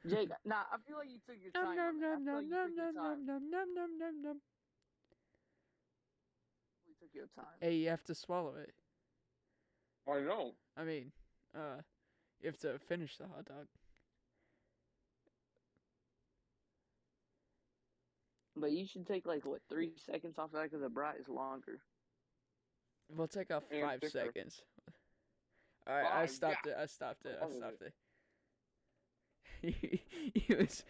Jake, nah, I feel like you took your time. on that. I feel like you took your time. You took your time. Hey, you have to swallow it. I know. I mean, you have to finish the hot dog. But you should take like what 3 seconds off that because the brat is longer. We'll take off Yeah, 5 thicker. seconds. Alright, I 5, stopped yeah. it. I stopped How long is it. It was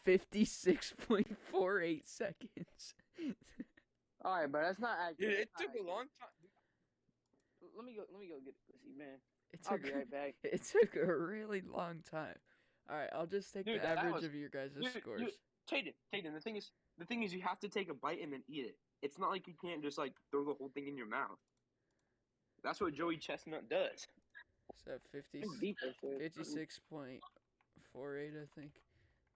56.48 seconds. All right, but that's not accurate. Dude, it That's not took a accurate. long time. Let me go get the pussy, man. It I'll took be right back. it took a really long time. Alright, I'll just take Dude, the that average was- of your guys' you- scores. Tatum, the thing is, you have to take a bite and then eat it. It's not like you can't just like throw the whole thing in your mouth. That's what Joey Chestnut does. So 50, His defense is 56.48, I think.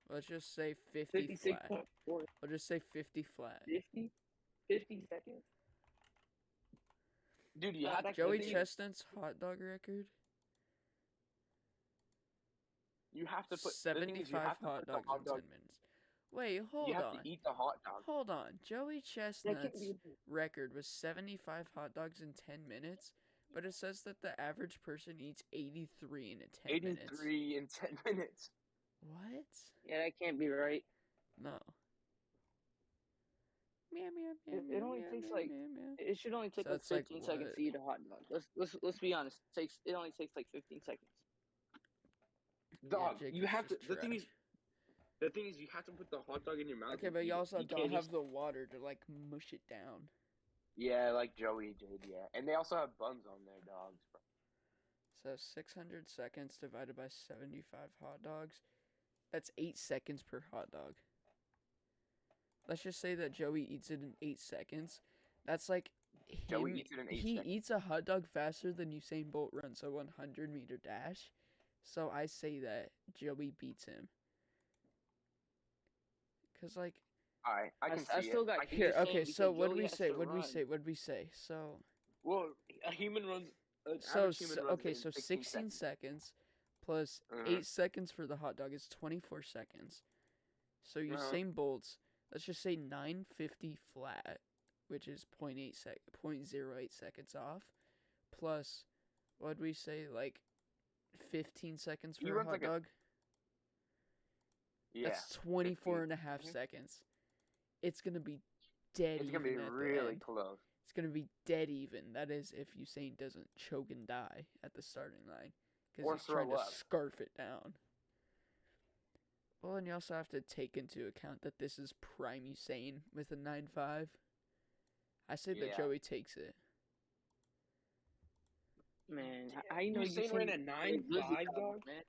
Let's just say 50 56 flat. point four. I'll just say 50 flat. 50 seconds. Dude, you That- have to that- Joey the thing is- Chestnut's hot dog record? You have to put 75 hot dogs in 10 minutes. Wait, hold You have on. to eat the hot dog. Hold on. Joey That can't Chestnut's be. record was 75 hot dogs in 10 minutes, but it says that the average person eats 83 in 10 minutes. 83 in 10 minutes. What? Yeah, that can't be right. No. Meow, meow, meow, It meow, only meow, takes meow, like- meow, meow. It should only take So like it's like 15 seconds what? to eat a hot dog. Let's be honest. It only takes like 15 seconds. Dog, Jake you is have to. just The thing is, trash. you have to put the hot dog in your mouth. Okay, and but eat you it. also You don't can't have just- the water to like mush it down. Yeah, like Joey did. Yeah, and they also have buns on their dogs. So 600 seconds divided by 75 hot dogs. That's 8 seconds per hot dog. Let's just say that Joey eats it in 8 seconds. That's like Joey him- eats it in 8 he seconds. eats a hot dog faster than Usain Bolt runs a 100-meter dash. So I say that Joey beats him. Cause like All right, I can see I still it. got I can here, He's saying okay. So because what do Joey we has say? to What do we run. say? What do we say? So Well, a human runs. An so average human runs okay. in So 16 16 seconds plus Uh-huh. 8 seconds for the hot dog is 24 seconds. So Uh-huh. Usain Bolt's, let's just say 950 flat, which is 0.08 seconds off, plus what do we say, like 15 seconds He for a runs hot like a- dog? Yeah, That's 24 and a half Mhm. seconds. It's gonna be dead it's even gonna be at the really end. close. It's gonna be dead even. That is if Usain doesn't choke and die at the starting line, Or because he's trying throw to up. scarf it down. Well, and you also have to take into account that this is prime Usain with a 9.5. I say that Yeah. Joey takes it. Man, how you know Usain ran a ain't no 9.5, glizzy dog? gobbler, man?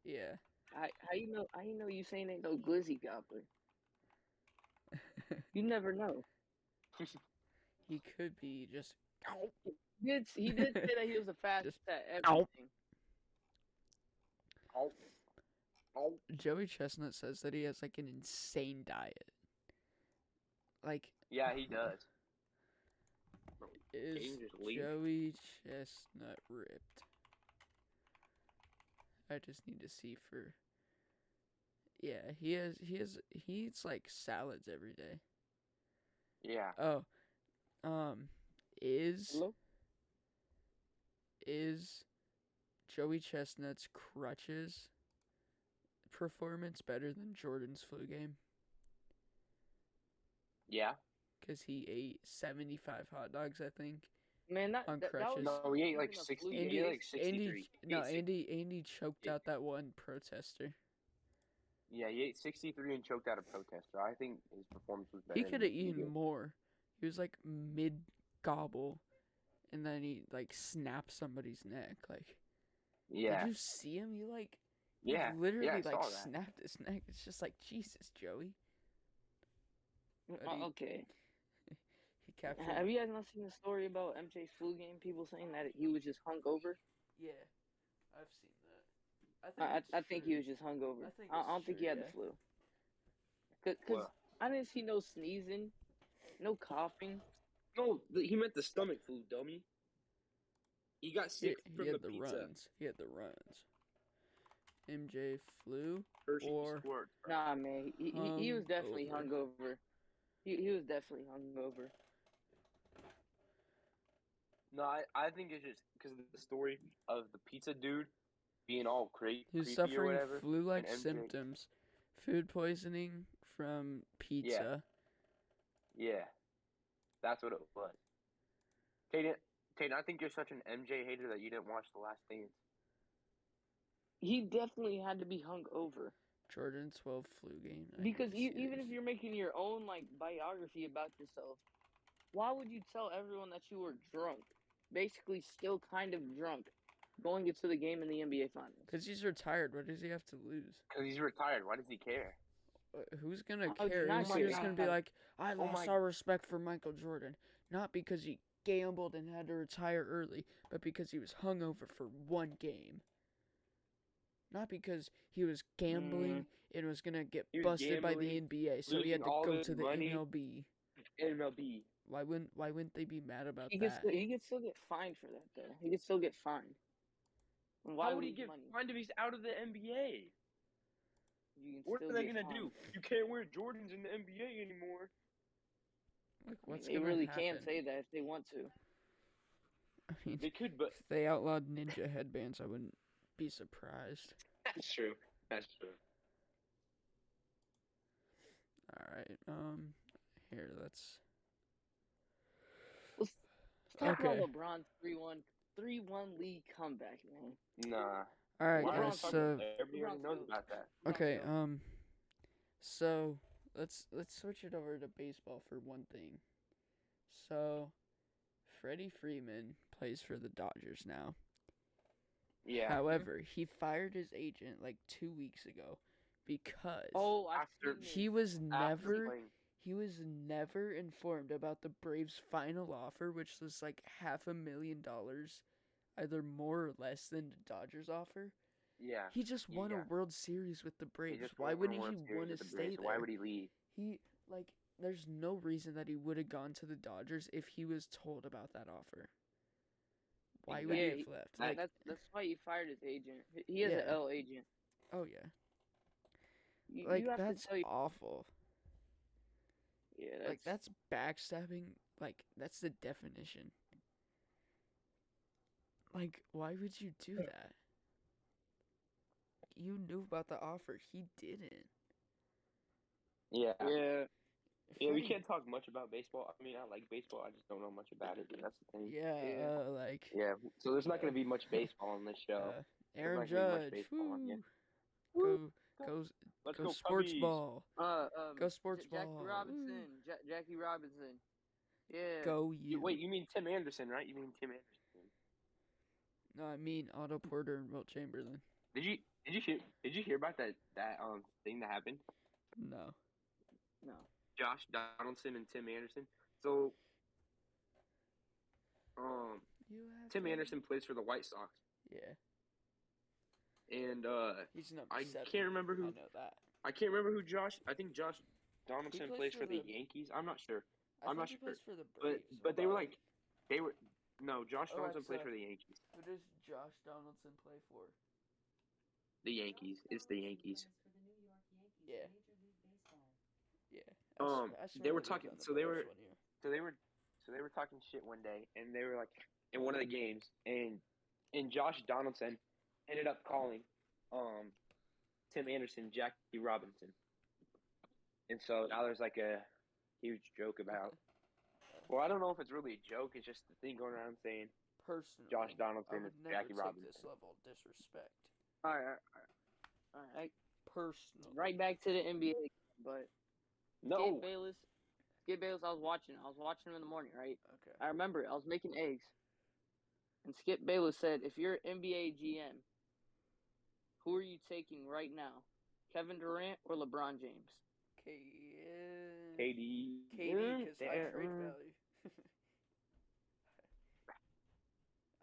Yeah. How you know Usain ain't no glizzy gobbler? You never know. He could be just. He did say that he was the fastest Just- at Ow. everything. Oh, oh, Joey Chestnut says that he has like an insane diet. Like, yeah, he does. is Can you just leave? Joey Chestnut ripped? I just need to see for. Yeah, he eats like salads every day. Yeah. Oh, is Hello? Joey Chestnut's crutches performance better than Jordan's flu game? Yeah. Because he ate 75 hot dogs, I think. Man, On that was crutches. No, he ate like even a 60. fluke He Andy, ate case. like 63. Andy choked Yeah. out that one protester. Yeah, he ate 63 and choked out a protester. I think his performance was better. He than could have the eaten game. more. He was like mid gobble, and then he like snapped somebody's neck. Like, Yeah. did you see him? He like Yeah. literally yeah, I like saw that. snapped his neck. It's just like Jesus, Joey. But he- Okay. He captured. Have you guys not seen the story about MJ's flu game? People saying that he was just hungover. Yeah, I've seen that. I it's think true. he was just hungover. I think I it's don't think he true, had yeah. the flu. Cause Well, I didn't see no sneezing, no coughing. no, he meant the stomach flu, dummy. He got He, sick he from had the the pizza. runs. He had the runs. MJ flu. Hershey Or- squirt. Nah, man, he was definitely Hungover. hungover. He was definitely hungover. No, I think it's just because of the story of the pizza dude being all He creepy was or suffering whatever. flu-like and MJ symptoms, food poisoning from pizza. Yeah, that's what it was. Tatum, I think you're such an MJ hater that you didn't watch The Last Dance. He definitely had to be hungover. Jordan 12 flu game. I Because need to see even this. if you're making your own like biography about yourself, why would you tell everyone that you were drunk? Basically, still kind of drunk, going into the game in the NBA Finals. Because he's retired. What does he have to lose? Because he's retired. Why does he care? Who's gonna Oh, care? not Who's my just gonna be God. like, I Oh lost my- all respect for Michael Jordan, not because he gambled and had to retire early, but because he was hungover for one game. Not because he was gambling and was gonna get He was busted by the gambling, NBA, so he had losing to all go his to the money. MLB. MLB. Why wouldn't they be mad about He that? could still get fined for that though. He could still get fined. And why How would would he he get money? fined if he's out of the NBA? You can What still are they get gonna fined. do? You can't wear Jordans in the NBA anymore. Like, I mean, what's they gonna really happen? can say that if they want to. I mean, They could, but if they outlawed ninja headbands, I wouldn't be surprised. that's true. That's true. All right. Here, let's. Let's talk Okay. about LeBron's 3-1 league comeback, man. Nah. All right, Why guys. LeBron's So everybody already LeBron's knows goat. about that. okay. LeBron's So let's switch it over to baseball for one thing. So, Freddie Freeman plays for the Dodgers now. Yeah. However, he fired his agent like 2 weeks ago because After- he was After never playing- he was never informed about the Braves' final offer, which was like $500,000, either more or less than the Dodgers offer. Yeah. He just won a Yeah. World Series with the He Braves. just Why won a wouldn't World he Series want to with the stay Braves, so there? why would he leave? He like there's no reason that he would have gone to the Dodgers if he was told about that offer. Why would he Yeah, have left? that- Like, that's why he fired his agent. He has an Yeah. L agent. oh yeah, You, like you have that's to tell you, awful. yeah, Like that's backstabbing. Like that's the definition. Like, why would you do that? You knew about the offer. He didn't. Yeah. yeah. Yeah, we Freddie- can't talk much about baseball. I mean, I like baseball. I just don't know much about it. That's the thing. Yeah, Yeah. like Yeah. So there's not going to be much baseball on this show. Aaron not gonna be much Judge. baseball on here. Woo. Go Let's go go sports Cubbies. ball. Go sports Jackie ball. Robinson. Jackie Robinson. Yeah. Go you. Wait, you mean Tim Anderson, right? You mean Tim Anderson? No, I mean Otto Porter and Wilt Chamberlain. Did you hear about that thing that happened? No. No. Josh Donaldson and Tim Anderson. So You have Tim to- Anderson plays for the White Sox, Yeah. and He's number I 7. can't remember who. I know that. I can't remember who Josh. I think Josh Donaldson plays plays for for the the- Yankees. I'm not sure. I I'm think not he sure. plays for the But Braves. but they were Why? like no, Josh Oh, Donaldson it's, plays for the Yankees. Who does Josh Donaldson play for? The Yankees. It's the Yankees. Yeah. Yeah. They swear were that he was talking- on the so they Braves were- one year. So they were talking shit one day, and they were like in one of the games, and Josh Donaldson ended up calling Tim Anderson Jackie Robinson, and so now there's like a huge joke about. Well, I don't know if it's really a joke. It's just the thing going around saying Personally, Josh I Donaldson would and never Jackie take Robinson. this level of disrespect. All right. Personally. Right back to the NBA, but No, Skip Bayless. I was watching him in the morning, right? Okay. I remember I was making eggs, and Skip Bayless said, "If you're NBA GM, who are you taking right now, Kevin Durant or LeBron James?" KD. KD, because high Yeah, trade value.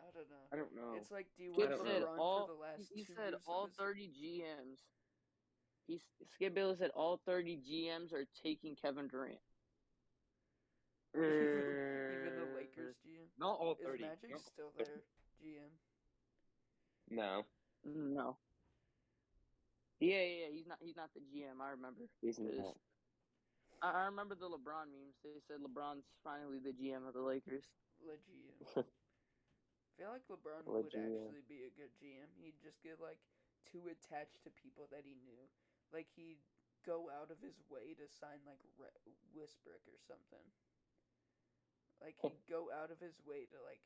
I don't know. I don't know. It's like, do you Skip want said LeBron all. for the last He 2 said years all of his... 30 GMs. Skip Bayless said all 30 GMs are taking Kevin Durant. Even the Lakers GM? Not all Is 30. Magic No. still their GM? No, No. Yeah. He's not the GM. I remember. he's 'Cause not. I remember the LeBron memes. They said LeBron's finally the GM of the Lakers. Le GM. I feel like LeBron Le would GM. actually be a good GM. He'd just get like too attached to people that he knew. Like he'd go out of his way to sign like Westbrook or something. Like he'd go out of his way to like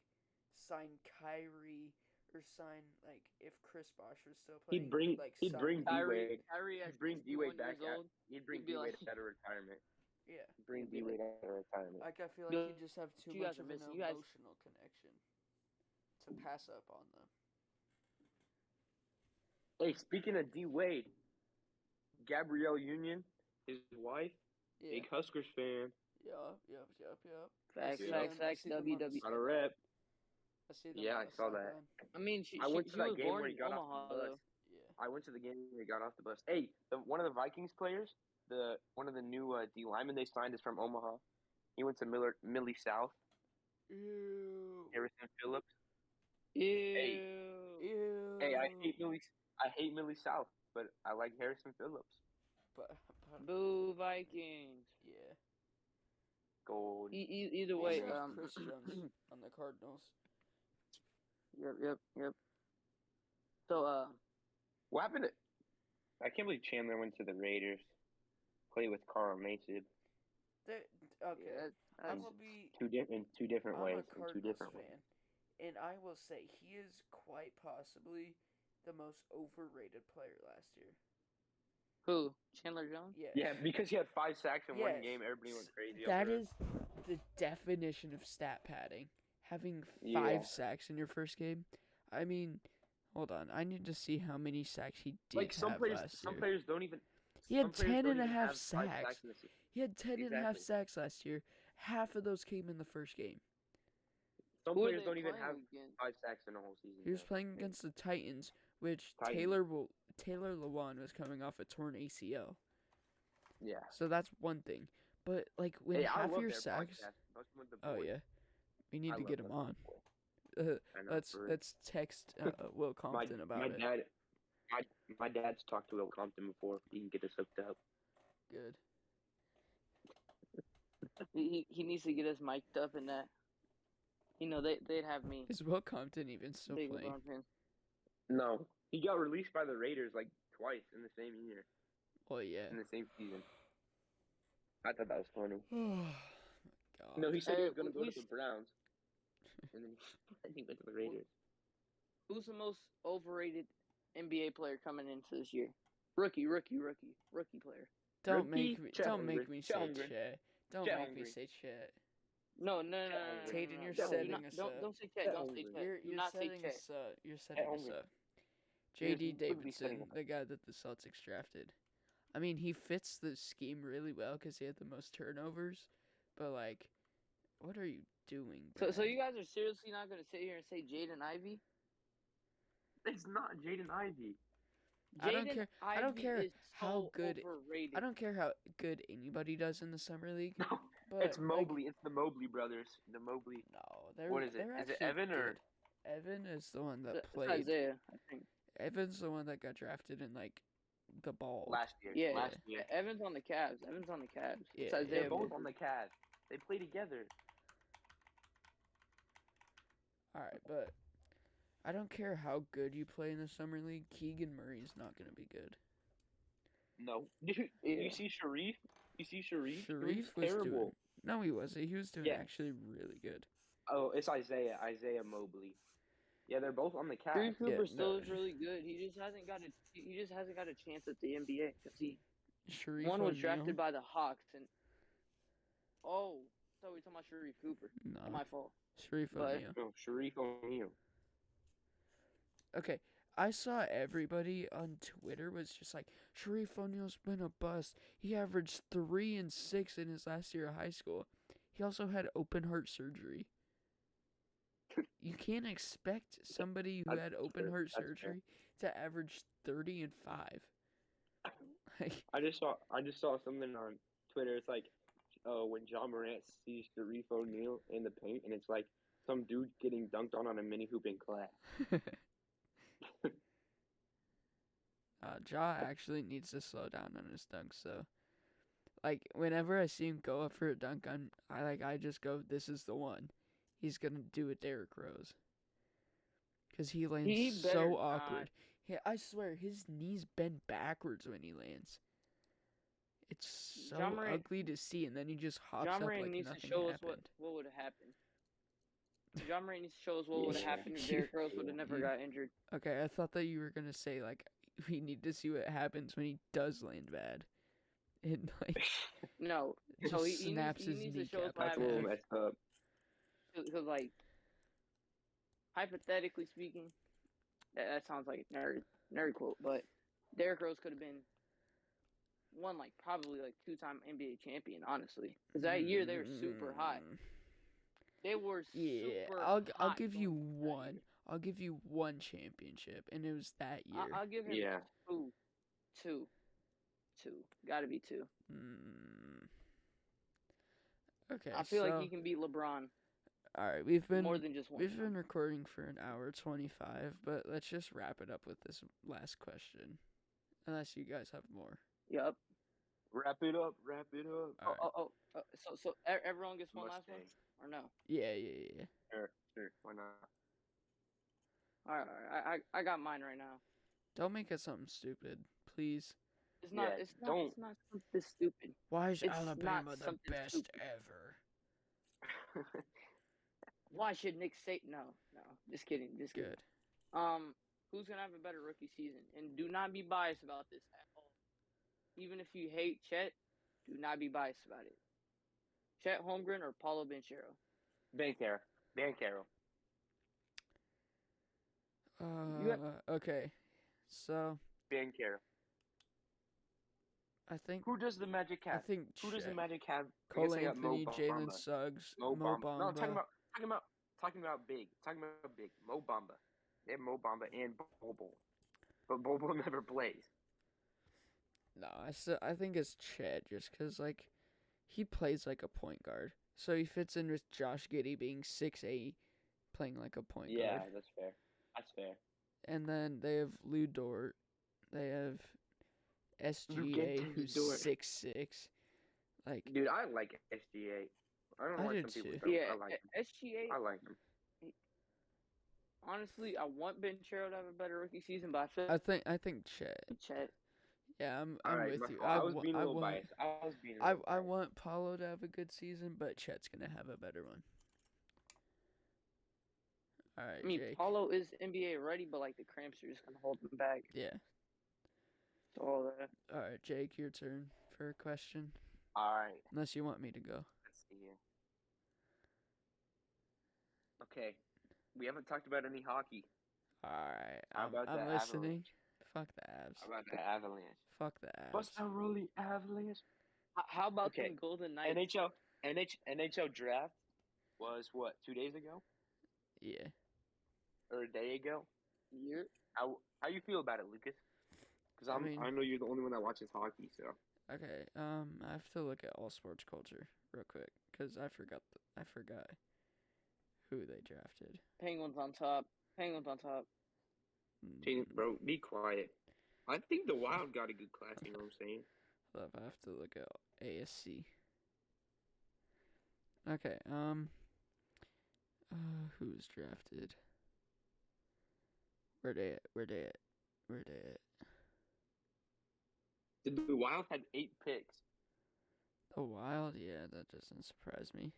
sign Kyrie or sign like if Chris Bosh was still playing. He'd bring sign D-Wade. Kyrie at He'd bring 61 D-Wade back years out. old. He'd bring He'd be D-Wade like- out of retirement. Yeah. Bring He'd be like- D-Wade out of retirement. Like I feel like You- he'd just have too you much guys are of an missing- you guys- emotional connection to pass up on them. Hey, speaking of D-Wade, Gabrielle Union, his wife, Yeah. big Huskers fan. Yep. Facts, Yeah. facts, facts. I see them on the WW. Got a rep. I see them Yeah, on I the saw that. sideline. I mean, I went to she that was game born when he in got off Omaha the bus. though. Yeah. I went to the game when he got off the bus. Hey, one of the Vikings players, one of the new D linemen they signed is from Omaha. He went to Millie South. Ew. Harrison Phillips. Ew. Hey, I hate Millie South, but I like Harrison Phillips. But Boo Vikings. yeah. Gold. Either They way, also have Chris Jones on the Cardinals. Yep. So What happened to? I can't believe Chandler went to the Raiders. Play with Carl Mason. Okay. yeah, I that's, will be. In two different I'm ways. a In two Cardinals different fan, ways. and I will say he is quite possibly the most overrated player last year. who? Chandler Jones? Yes. Yeah, because he had 5 sacks in one Yes. game, everybody went crazy. That over it. is the definition of stat padding. Having 5 Yeah. sacks in your first game. I mean, hold on. I need to see how many sacks he did Like some have players. last Some year. players don't even. He had some players 10 don't and a even half have 5 sacks. in the season. He had 10 and a half Exactly. sacks last year. Half of those came in the first game. Some Who are players they don't even playing have against? 5 sacks in a whole season. He was though. playing against the Titans, which Titans. Taylor Lewan was coming off a torn ACL. Yeah. So that's one thing. But like when Hey, I half love your their sacks, podcast. Must with the oh boys. yeah, we need I to love get him Must on. with the Boys. I know, for real. Let's text Will Compton about my it. dad, my dad's talked to Will Compton before. He can get us hooked up. Good. He needs to get us mic'd up in that. You know, they'd have me. Is Will Compton even still Big playing? LeBron fan. No, he got released by the Raiders like twice in the same year, Well, yeah. in the same season. I thought that was funny. Oh God. No, he said he Hey, was gonna go we- to the Browns, and then he went to the Raiders. Who's the most overrated NBA player coming into this year? Rookie player. Don't Rookie, make me say Hungry. Chet. Don't Chet make me Hungry. say Chet. No. Tatum, you're Don't- setting not- us don't, up. Don't say Chet. Chet Don't say Hungry. Chet. You're Do not say setting Chet. us up. You're setting us Hungry. up. Here's J.D. who would be setting Davidson, up? the guy that the Celtics drafted. I mean, he fits the scheme really well because he had the most turnovers. But like, what are you doing? So Brad? you guys are seriously not gonna sit here and say Jaden Ivey? It's not Jaden Ivey. I don't Jaden care- I don't Ivey care is how so good- Overrated. I don't care how good anybody does in the summer league. No, But it's Mobley. It's the Mobley brothers. The Mobley. No, they're What is it? they're Is it actually Evan or- good. Evan is the one that It's played. Isaiah, I think. Evan's the one that got drafted in like the ball. Last year. Yeah. Last year. Evans on the Cavs. It's Yeah, Isaiah. They're both Mobley. on the Cavs. They play together. All right, but I don't care how good you play in the summer league. Keegan Murray's not gonna be good. No. Dude, Yeah. you see Sharif? You see Sharif? Sharif was terrible. doing. No, he wasn't. He was doing Yeah. actually really good. Oh, it's Isaiah Mobley. Yeah, they're both on the Cavs. Sharif Cooper still no. is really good. He just hasn't got a chance at the NBA because Sharif one was O'Neal? drafted by the Hawks and I thought we were talking about Sharif Cooper. No, My fault. Sharif but- O'Neal. No, Sharif O'Neal. Okay, I saw everybody on Twitter was just like, Sharif O'Neal's been a bust. He averaged 3 and 6 in his last year of high school. He also had open heart surgery. You can't expect somebody who had open fair, heart that's fair. surgery to average 30 and 5. Like, I just saw something on Twitter. It's like, when John Morant sees Sharif O'Neal in the paint, and it's like some dude getting dunked on a mini hoop in class. Ja actually needs to slow down on his dunks, so like whenever I see him go up for a dunk, I just go, this is the one. He's gonna do it, Derrick Rose, because he lands He better so not. awkward. Yeah, I swear his knees bend backwards when he lands. It's so Ja Morant- ugly to see, and then he just hops John up Moran like needs nothing to show happened. us what would have happened. John Moran needs to show us what would have Yeah. happened if Derrick Rose would have never You- got injured. Okay, I thought that you were gonna say like we need to see what happens when he does land bad, and like No, just no, he snaps needs, his he needs to show us kneecap. what That's a happened. little messed up. Because, like, hypothetically speaking, that sounds like nerd quote, but Derrick Rose could have been won like probably like 2-time NBA champion, honestly. Because that year they were super hot. They were Yeah, super I'll hot give you going into that one. year. I'll give you one championship, and it was that year. I'll give him Yeah. two. Got to be two. Okay, I feel so like he can beat LeBron all right, we've been more than just one. we've been recording for an hour 25, but let's just wrap it up with this last question, unless you guys have more. Yep. Wrap it up. All right. So everyone gets one last one, or no? Yeah. Sure. Why not? All right. I got mine right now. Don't make it something stupid, please. It's not. Yeah, It's not. don't. It's not something stupid. Why is It's Alabama not the something best stupid. ever? Why should Nick say no? Just kidding. Good. Who's gonna have a better rookie season? And do not be biased about this at all. Even if you hate Chet, do not be biased about it. Chet Holmgren or Paulo Banchero? Banchero. Okay. So Banchero. I think Who does the Magic I have? think Who does the Chet. Magic have? I Cole guess they got Mo Anthony, Jalen Bamba. Suggs, Mo Mo Bamba. Bamba. No, talking about big. Talking about big. Mo Bamba. They have Mo Bamba and Bobo, but Bobo never plays. No, I think it's Chet just because like he plays like a point guard, so he fits in with Josh Giddey being 6'8", playing like a point guard. That's fair. That's fair. And then they have Lou Dort. They have SGA, who's Dort. 6'6". Like, Dude, I like SGA. I don't know I why do some people too. don't. Yeah, I like him. SGA. I like him. Honestly, I want Banchero to have a better rookie season, but I feel I think Chet. Chet. Yeah, I'm Alright, with my you. fault. I was being a little want biased. I was being a little I biased. want Paulo to have a good season, but Chet's gonna have a better one. All right, I mean, Jake. Paulo is NBA ready, but like the cramps are just gonna hold him back. Yeah. So all that. All right, Jake, your turn for a question. Alright, Unless you want me to go. let's see here. Okay, we haven't talked about any hockey. All right, How about I'm the listening. Avalanche? Fuck the Avs. How about the Avalanche? Fuck the Avs. What's the really Avalanche? How about Okay. them Golden Knights? NHL draft was what, 2 days ago Yeah. or a day ago? Year? How you feel about it, Lucas? Because I mean- I know you're the only one that watches hockey, so. Okay. I have to look at all sports culture real quick because I forgot who they drafted. Penguins on top. Bro, be quiet. I think the Wild got a good class, you know what I'm saying? Hold up, I have to look at ASC. Okay. Who's drafted? Where they at? The Wild had 8 picks. The Wild? Yeah, that doesn't surprise me.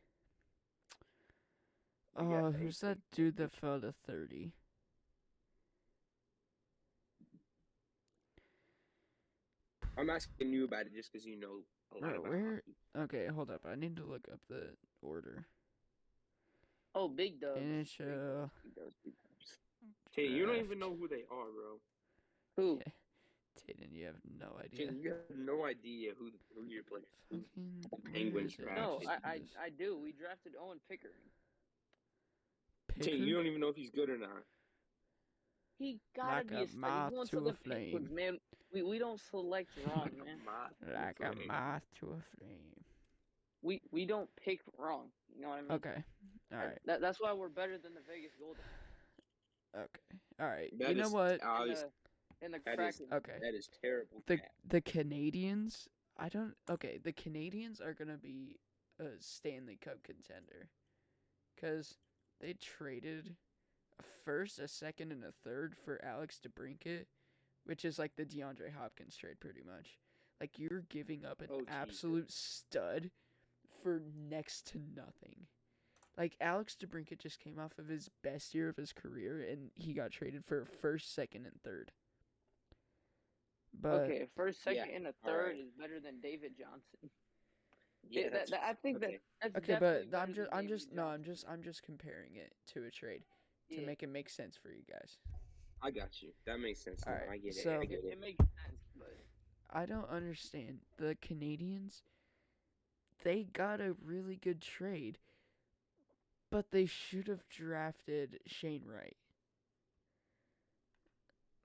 We got Who's 8 that picks. dude that fell to 30? I'm asking you about it just because you know a lot about Where? hockey. Okay, hold up. I need to look up the order. Oh, big dubs. NHL. Big dubs. Hey, you don't even draft. know who they are, bro. Who? Okay. Tayden, you have no idea. Jin, you have no idea who you're playing. Fucking the Penguins where is it? No, drafted. I do. We drafted Owen Pickering. Jin, you don't even know if he's good or not. He gotta Like be a a stud. moth He's going to to a the Penguins, flame. man. We don't select wrong, man. Like a moth to a flame. We don't pick wrong. You know what I mean? Okay. All right. That's why we're better than the Vegas Golden. Okay. All right. That You know is- what? And the that Kraken. is- Okay. That is terrible. The Canadians. The Canadians are gonna be a Stanley Cup contender, cause they traded a first, a second, and a third for Alex DeBrincat, which is like the DeAndre Hopkins trade, pretty much. Like you're giving up an Oh, Jesus. absolute stud for next to nothing. Like Alex DeBrincat just came off of his best year of his career, and he got traded for a first, second, and third. But Okay, first, second, yeah, and a all third right. is better than David Johnson. Yeah, I think okay. that's okay, definitely but better I'm than just David Johnson. I'm just comparing it to a trade to Yeah. make it make sense for you guys. I got you. That makes sense. All now. right, I get it. so- I get it. It makes sense, but I don't understand. The Canadians, they got a really good trade, but they should have drafted Shane Wright.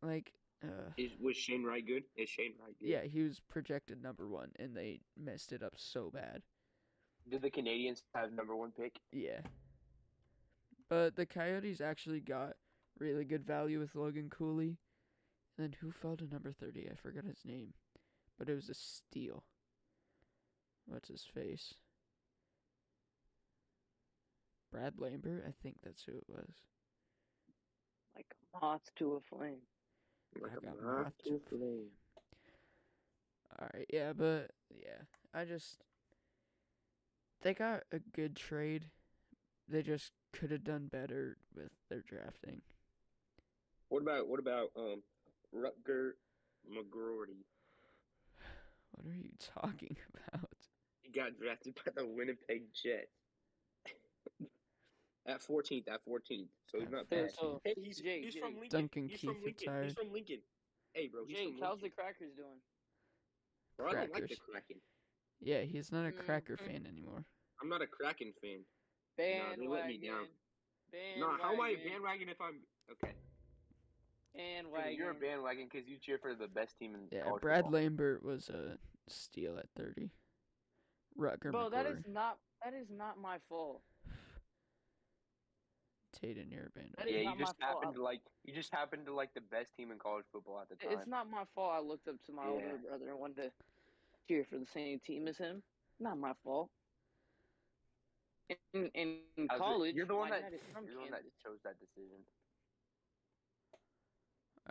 Like, Was Shane Wright good? Is Shane Wright good? yeah, he was projected number 1, and they messed it up so bad. Did the Canadians have number 1 pick? Yeah. But the Coyotes actually got really good value with Logan Cooley. And then who fell to number 30? I forgot his name. But it was a steal. What's his face? Brad Lambert? I think that's who it was. Like a moth to a flame. Like I a got moth moth to to a flame. Alright, yeah, but yeah. They got a good trade. They just could have done better with their drafting. What about Rutger McGroarty? What are you talking about? He got drafted by the Winnipeg Jets. At 14th. So he's not bad. So, Hey, he's Jake, from Lincoln. Duncan He's Keith from Lincoln. retired. He's from Lincoln. Hey, bro, he's Jake, from how's the Lincoln. Crackers doing? Bro, I don't like the Crackers. Kraken. Yeah, he's not a Cracker Mhm. fan anymore. I'm not a Kraken fan. Bandwagon. they let me down. Bandwagon. No, how am I a bandwagon if I'm okay? Bandwagon. You're a bandwagon because you cheer for the best team in Yeah, college Brad football. Lambert was a steal at 30. Rutger Bro, that is McGroarty. not my fault. Tatum, you're a bandwagon. That is Yeah, not my fault. You just happened to like the best team in college football at the time. It's not my fault. I looked up to my older brother and wanted to cheer for the same team as him. Not my fault. In college, You're the one my that dad is from Kansas. chose that decision.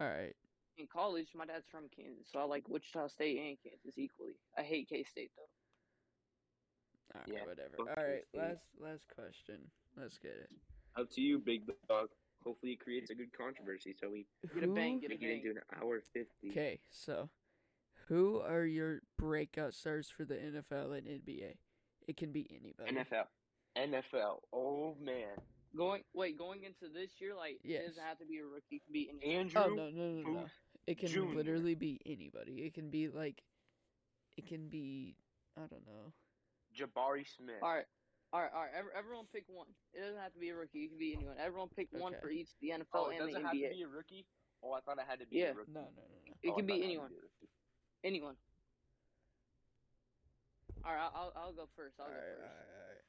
Alright. In college, my dad's from Kansas, so I like Wichita State and Kansas equally. I hate K-State though. Alright, Yeah, whatever. fuck Alright, K-State. last question. Let's get it. Up to you, big dog. Hopefully, it creates a good controversy so we Get a bang, Who- get a get into bang. an hour 50. Okay, so who are your breakout stars for the NFL and NBA? It can be anybody. NFL. Oh man, Going into this year, like it Yes. doesn't have to be a rookie. It can be any. Andrew. Oh no. Booth It can Jr.. literally be anybody. It can be I don't know. Jabari Smith. All right. Everyone pick one. It doesn't have to be a rookie. It can be anyone. Everyone pick one Okay. for each the NFL Oh, it and the doesn't have to NBA. be a rookie. Oh, I thought it had to be Yeah. a rookie. No. It Oh, can I be thought it had to anyone. a rookie. Anyone. All right, I'll go first. I'll go Alright, first. alright.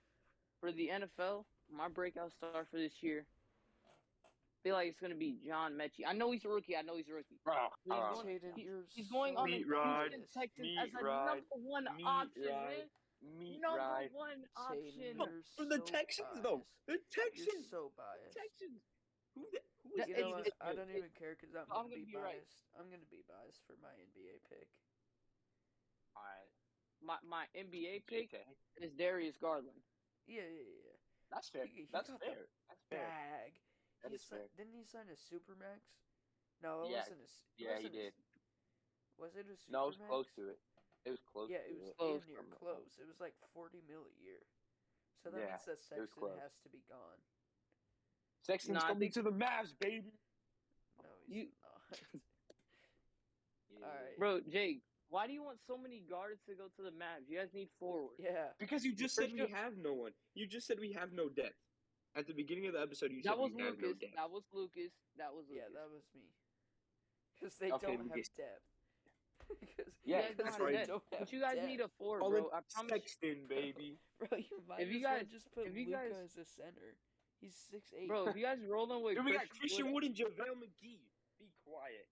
For the NFL, my breakout star for this year, I feel like it's gonna be John Mechie. I know he's a rookie. Bro, He's going- Tatum, he- you're He's going so on the Meat ride, Houston Texans meat as a ride, number one meat option, ride, man. meat Number ride. one Tatum, option. you're For the so Texans, though. biased. The You're Texans. so biased. Texans. Who That- is You know it's- what? I don't it's- even care because I'm I'm gonna be gonna be right. biased. I'm gonna be biased for my NBA pick. Alright. My NBA pick JK. is Darius Garland. Yeah. That's fair. He That's got the fair. That's fair. Bag. That is fair. Didn't he sign a supermax? No, it Yeah. wasn't a. Yeah, he did. Was it a supermax? No, it was close to it. It was close. Yeah, to it was Close. damn near close. It was like 40 mil a year. So that Yeah, means that was Sexton close. has to be gone. Sexton's Nah, I coming think- to the Mavs, baby. No, he's You- not. Yeah. Alright. Bro, Jake, why do you want so many guards to go to the Mavs? You guys need forward. Yeah. Because you just said we have no one. You just said we have no depth. At the beginning of the episode, you said That was we have no Lucas. depth. That was Lucas. Yeah, that was me. Because they Okay, don't have Lucas. depth. Because Yeah, You guys don't that's have right. depth. But you guys need a forward, Call bro. him I promise. Sexton, baby. Bro, you might If you as well guys- just put if you Luka guys- as a center. He's 6'8". Bro, if you guys rolling with Then we got Christian Wood and JaVale McGee. Be quiet.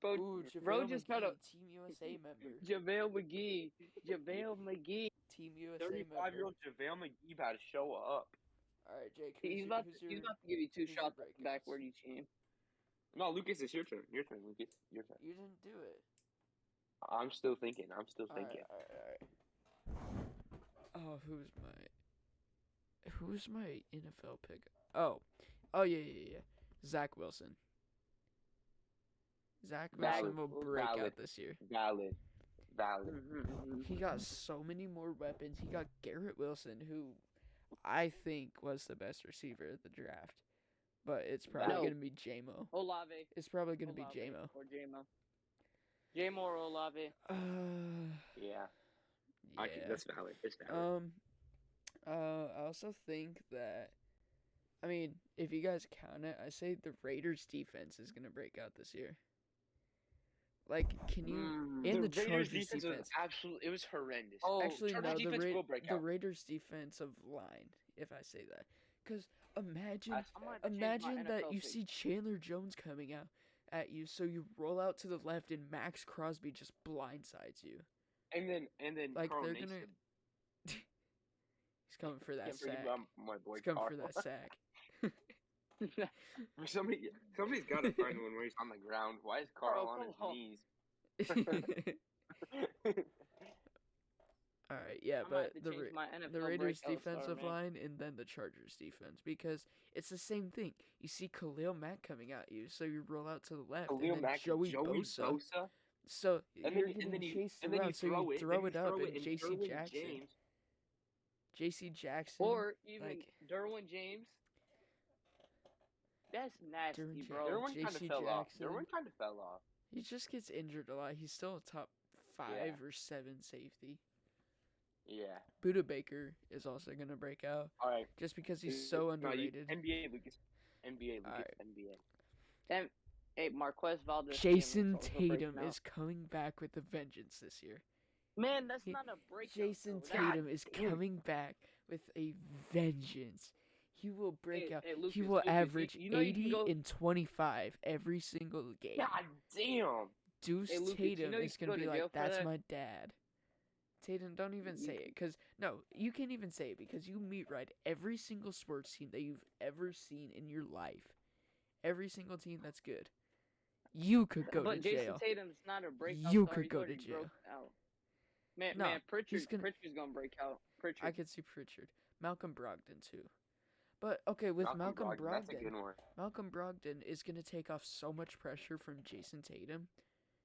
bro, Ooh, bro JaVale just got a McGee, Team USA member. JaVale McGee. JaVale McGee. Team USA 35-year-old member. JaVale McGee about to show up. Alright, Jake, He's about to give you two who's your shots breakouts? backward each game. No, Lucas, it's your turn. Your turn, Lucas. Your turn. You didn't do it. I'm still thinking. Alright. Oh, who's my NFL pick? Oh, yeah. Zach Wilson. Zach Wilson will break Valid. out this year. Valid. He got so many more weapons. He got Garrett Wilson, who I think was the best receiver of the draft. But it's probably No. going to be J-Mo. Olave. It's probably going to be Olave J-Mo. Or J-Mo. J. Moore Olave. Yeah, yeah. that's valid. It's valid. I also think that, I mean, if you guys count it, I say the Raiders defense is gonna break out this year. Like, can you in the Chargers defense? Was absolutely, it was horrendous. Oh, Actually, Chargers no, defense will break the out. Raiders defensive line, if I say that, because imagine I might have to change my imagine that NFL you pick. see Chandler Jones coming out at you, so you roll out to the left and Max Crosby just blindsides you. And then Like, Carl they're Nason. gonna. He's coming for that Can't forget sack. about my boy He's coming Carl. for that sack. Somebody's got to find one where he's on the ground. Why is Carl on his knees? All right, yeah, I might but have to change my NFL the Raiders breakout star, defensive man. line and then the Chargers defense, because it's the same thing. You see Khalil Mack coming at you, so you roll out to the left, Khalil and then Mack, Joey Bosa. So and you're then getting you chased and then around, you so you throw it up, and J.C. Derwin Jackson, James. J.C. Jackson, Or even like, Derwin James. That's nasty, Derwin bro. James. Derwin kind of J.C. fell off. Jackson. Derwin kind of fell off. he just gets injured a lot. He's still a top 5 or 7 safety. Yeah. Buda Baker is also gonna break out All right. just because he's so No, underrated. NBA Lucas. NBA Lucas. Alright. NBA. Hey, Marquez Valdez. Jason also Tatum breaking out. is coming back with a vengeance this year. Man, that's he- not a breakout. Jason though. That- Tatum is coming back with a vengeance. He will break out. Hey, Lucas, He will Lucas, average you know you can 80 go- and 25 every single game. God damn. Deuce Hey, Lucas, you Tatum know you is can going to go be to jail like, for that's that?" my dad. Tatum, don't even say it. Because, no, you can't even say it because you meet right every single sports team that you've ever seen in your life. Every single team that's good. You could go but to Jason jail. Tatum's not a breakout. You star. could He's go already to jail. broke out. Man, No, Pritchard's gonna- gonna break out. Pritchard. I could see Pritchard. Malcolm Brogdon, too. But, okay, with Malcolm That's a good one. Malcolm Brogdon is going to take off so much pressure from Jason Tatum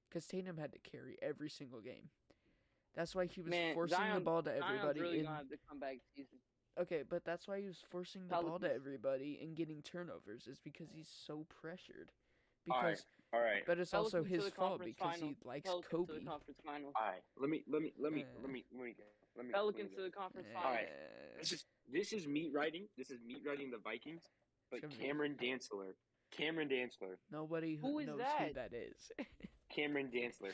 because Tatum had to carry every single game. That's why he was forcing the ball to everybody. Zion's really gonna have to come back season. Okay, but that's why he was forcing the ball to Pelicans. everybody and getting turnovers is because he's so pressured. All right. Because, All right. but it's also Pelicans to his the fault conference because final. he likes Pelicans Kobe. to the conference final. All right. Let me Pelicans to the conference final. Alright. This is meat writing. This is meat writing the Vikings. But Show me. Cameron Dantzler. Nobody Who is knows that? who that is. Cameron Dantzler.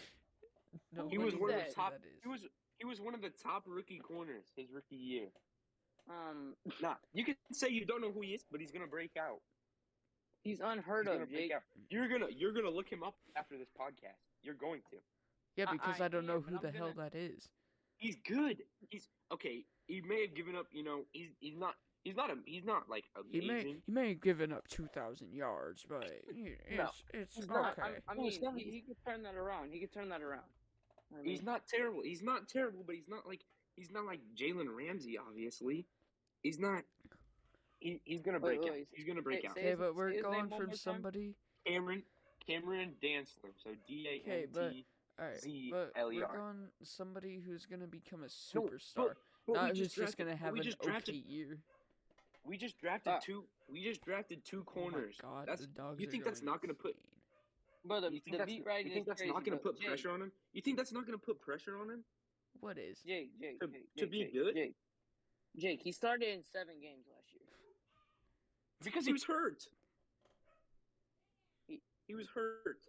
Nobody He was knows one of that? the top. who that is. He was one of the top rookie corners his rookie year. Um, You can say you don't know who he is, but he's gonna break out. he's unheard He's gonna of, break Jake. out. You're gonna look him up after this podcast. You're going to. Yeah, because I don't know but who I'm the hell gonna- that is. He's good. He's okay. He may have given up. You know, he's not like He amazing. may have given up 2,000 yards, but it's he's not. okay. I No, mean, it's not. he could turn that around. I He's mean, not terrible. He's not terrible, but he's not like Jalen Ramsey. Obviously, he's not. He's gonna break out. wait, He's gonna break say- out. say Okay, his- but we're say his name going one from more time. somebody. Cameron Dantzler. So Okay, but DANT. all right, Z-L-E-R. but we're going somebody who's gonna become a No, superstar, but not we who's just gonna but have we an just okay drafted. year. We just drafted Uh, two. We just drafted two corners. Oh my God, that's the dogs you are think that's going not gonna put? insane. But You think the that's, beat writing you think is that's crazy, not gonna but put Jake, pressure on him? You think that's not gonna put pressure on him? What is? Jake, To be good? Jake, he started in 7 games last year. Because he was hurt. He- He was hurt.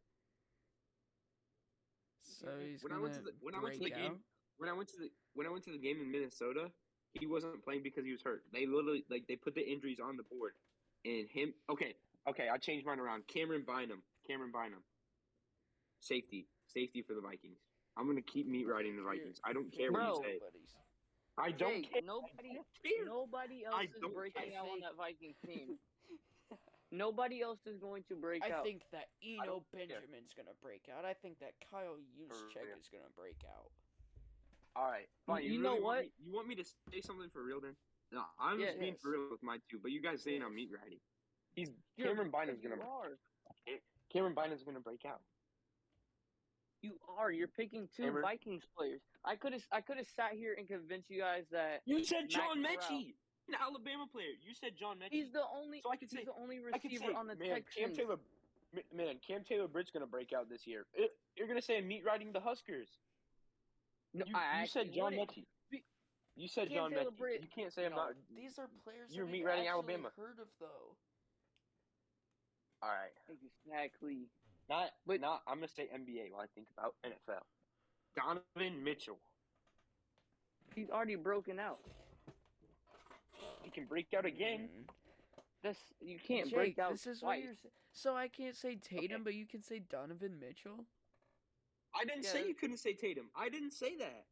So he's When I gonna went to the when I went to the break out. game when I went to the game in Minnesota, he wasn't playing because he was hurt. They literally they put the injuries on the board, and him. Okay, I changed mine around. Cameron Bynum. Safety for the Vikings. I'm gonna keep meat riding the Vikings. I don't care what Bro. you say. Buddies. I don't Jake, care. nobody else I is don't breaking care. out on that Vikings team. Nobody else is going to break I out. think that Eno don't care. Benjamin's gonna break out. I think that Kyle Juszczyk real. is gonna break out. All right, fine. You You, know really what? you want me to say something for real then? No, I'm just being Yes. for real with mine too. But you guys saying I'm meat riding. You're- Cameron Bynum's you gonna are. break out. You are. You're picking 2 Cameron? Vikings players. I could have sat here and convinced you guys that You said Matt John Corral. Mechie, an Alabama player. You said John Mechie. he's the only. So I could he's say- the only I could receiver say, on the man, Cam Texans. Taylor. Man, Cam Taylor-Britt's gonna break out this year. You're gonna say meat riding the Huskers. No, You I said actually John wouldn't. Mechie. Be- You said Cam John Mechie. Taylor-Britt, You can't say I'm no. not. These are players You're that meat we've riding actually Alabama. heard of, though. All right. Exactly. Not. But- I'm gonna say NBA while I think about NFL. Donovan Mitchell. He's already broken out. He can break out again. You can't Jake, break out this is twice. what you're saying. So I can't say Tatum, Okay. but you can say Donovan Mitchell? I didn't Yeah, say you couldn't say Tatum. I didn't say that.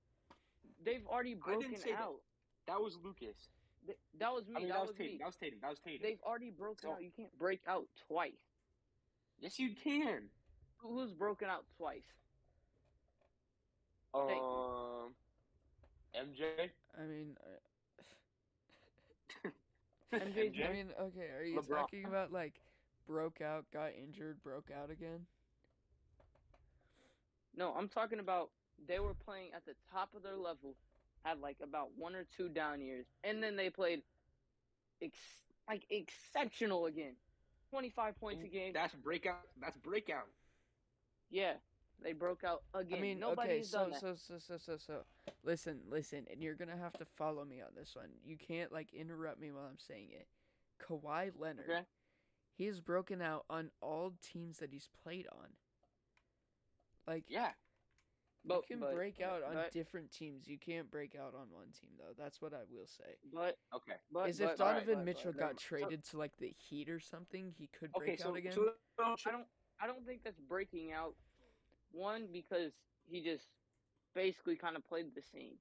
They've already broken say that. out. That was Lucas. That was me. I mean, that was Tatum. me. That was Tatum. That was Tatum. They've already broken So- out. You can't break out twice. Yes, you can. Who's broken out twice? MJ. I mean, MJ's MJ? I mean, okay, are you LeBron. talking about, like, broke out, got injured, broke out again? No, I'm talking about they were playing at the top of their level, had like about 1 or 2 down years, and then they played exceptional again. 25 points a game. That's breakout. That's breakout. Yeah, they broke out again. I mean, okay, Nobody's done that. so, listen, and you're gonna have to follow me on this one. You can't, like, interrupt me while I'm saying it. Kawhi Leonard, Okay. he has broken out on all teams that he's played on. Like, Yeah. you can break out on different teams. You can't break out on one team, though. That's what I will say. But Okay. but Is if but- Donovan but- Mitchell but- got so- traded to, like, the Heat or something, he could Okay. break So out again? I don't think that's breaking out. One, because he just basically kind of played the same.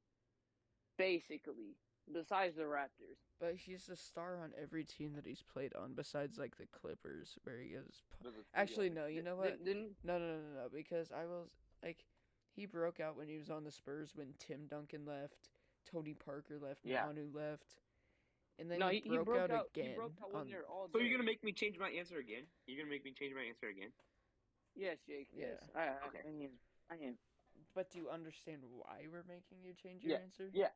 Basically, besides the Raptors. But he's a star on every team that he's played on, besides, like, the Clippers, where he is. Actually, no, you know what? Didn't No, because I was, like, he broke out when he was on the Spurs when Tim Duncan left, Tony Parker left, Yeah. Manu left, and then no, he broke out again. He broke out when on- they're all. So you're there. gonna make me change my answer again? You're gonna make me change my answer again? Yes, Jake. Yeah. Yes. Okay. I am. But do you understand why we're making you change your answer? Yeah.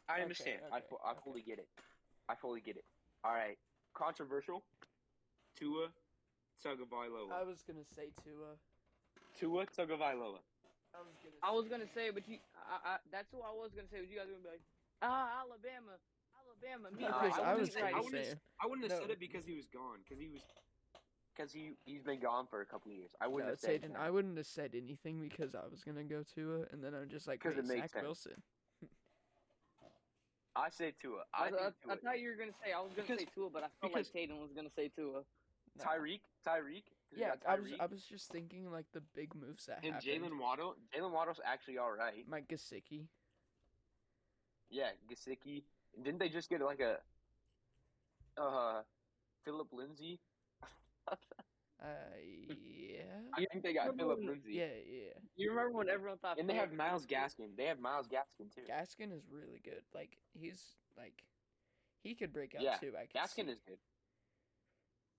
I understand. Okay. I fully get it. All right. Controversial. Tua Tagovailoa. I was gonna say Tua. Tua Tagovailoa. I was gonna say, but that's who I was gonna say. But you guys are gonna be like, Alabama. Me. Because right. I was Me right. gonna say. I wouldn't have No. said it because he was gone. Because he's been gone for a couple of years. I wouldn't No, have said Satan, that. I wouldn't have said anything because I was gonna go Tua, and then I'm just like, 'Cause wait, it makes Zach sense. Wilson. I say Tua. I think Tua. thought you were gonna say. I was gonna say Tua, but I felt because- like Tatum was gonna say Tua. No. Tyreek. 'Cause we Yeah, got I was Tyreek. just thinking like the big moves that And happened. Jalen Waddle. Jalen Waddle's actually all right. Mike Gesicki. Yeah, Gesicki. Didn't they just get like a Philip Lindsay? Yeah. I think they got Remember Philip when- Lindsay. Yeah. You remember when everyone thought? And they have Phillip Miles Lindsay- Gaskin. They have Miles Gaskin too. Gaskin is really good. Like he's like, he could break out Yeah, too. I could Gaskin see. is good.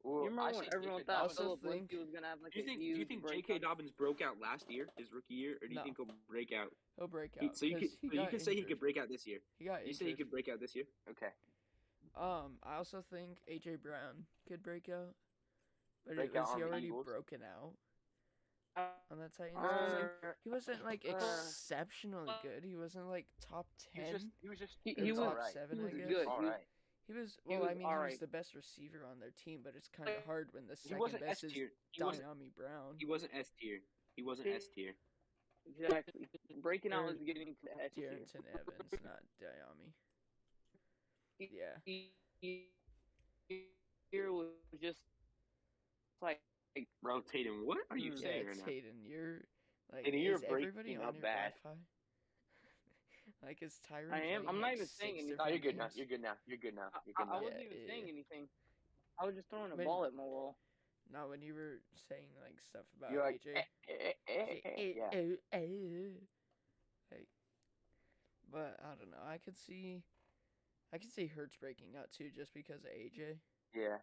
Well, You remember I when say everyone J.K. thought Also Philip think- Lindsay was gonna have like Do you a think huge J.K. breakout? Dobbins broke out last year, his rookie year, or do you No. think he'll break out? He'll break He- out. so you 'cause can he so you got can say he injured. could break out this year. He got You injured. say he could break out this year? Okay. I also think AJ Brown could break out. But Break was out on he the already Eagles? broken out Uh, on that Titans? 'Cause, like, uh, he wasn't like uh, exceptionally good. He wasn't like top He was 10. just he was just He he was was- all right. seven, he I was guess. good. All He was- right. He was He I was mean, he was alright. the best receiver on their team, but it's kind of hard when the He second wasn't best S is tier. He wasn't Diami Brown. he wasn't S tier. He wasn't He- S tier. Exactly. Breaking out Or was getting to the S tier. Darrington Evans, not Diami. Yeah. Here was just like Rotating. What are you Mm. saying Yeah, right now? Hayden, you're like, Hayden, you're is everybody breaking on up your bad. Wi-Fi? Like, is Tyron I am. playing, I'm not like, even 6 saying anything. No, you're different good now. games? You're good now. You're good now. You're I good now. wasn't Yeah, even yeah, saying yeah. anything. I was just throwing a When- ball at my wall. No, when you were saying like stuff about You're like, AJ. yeah. Like, but I don't know. I could see Hurts breaking out too, just because of AJ. Yeah.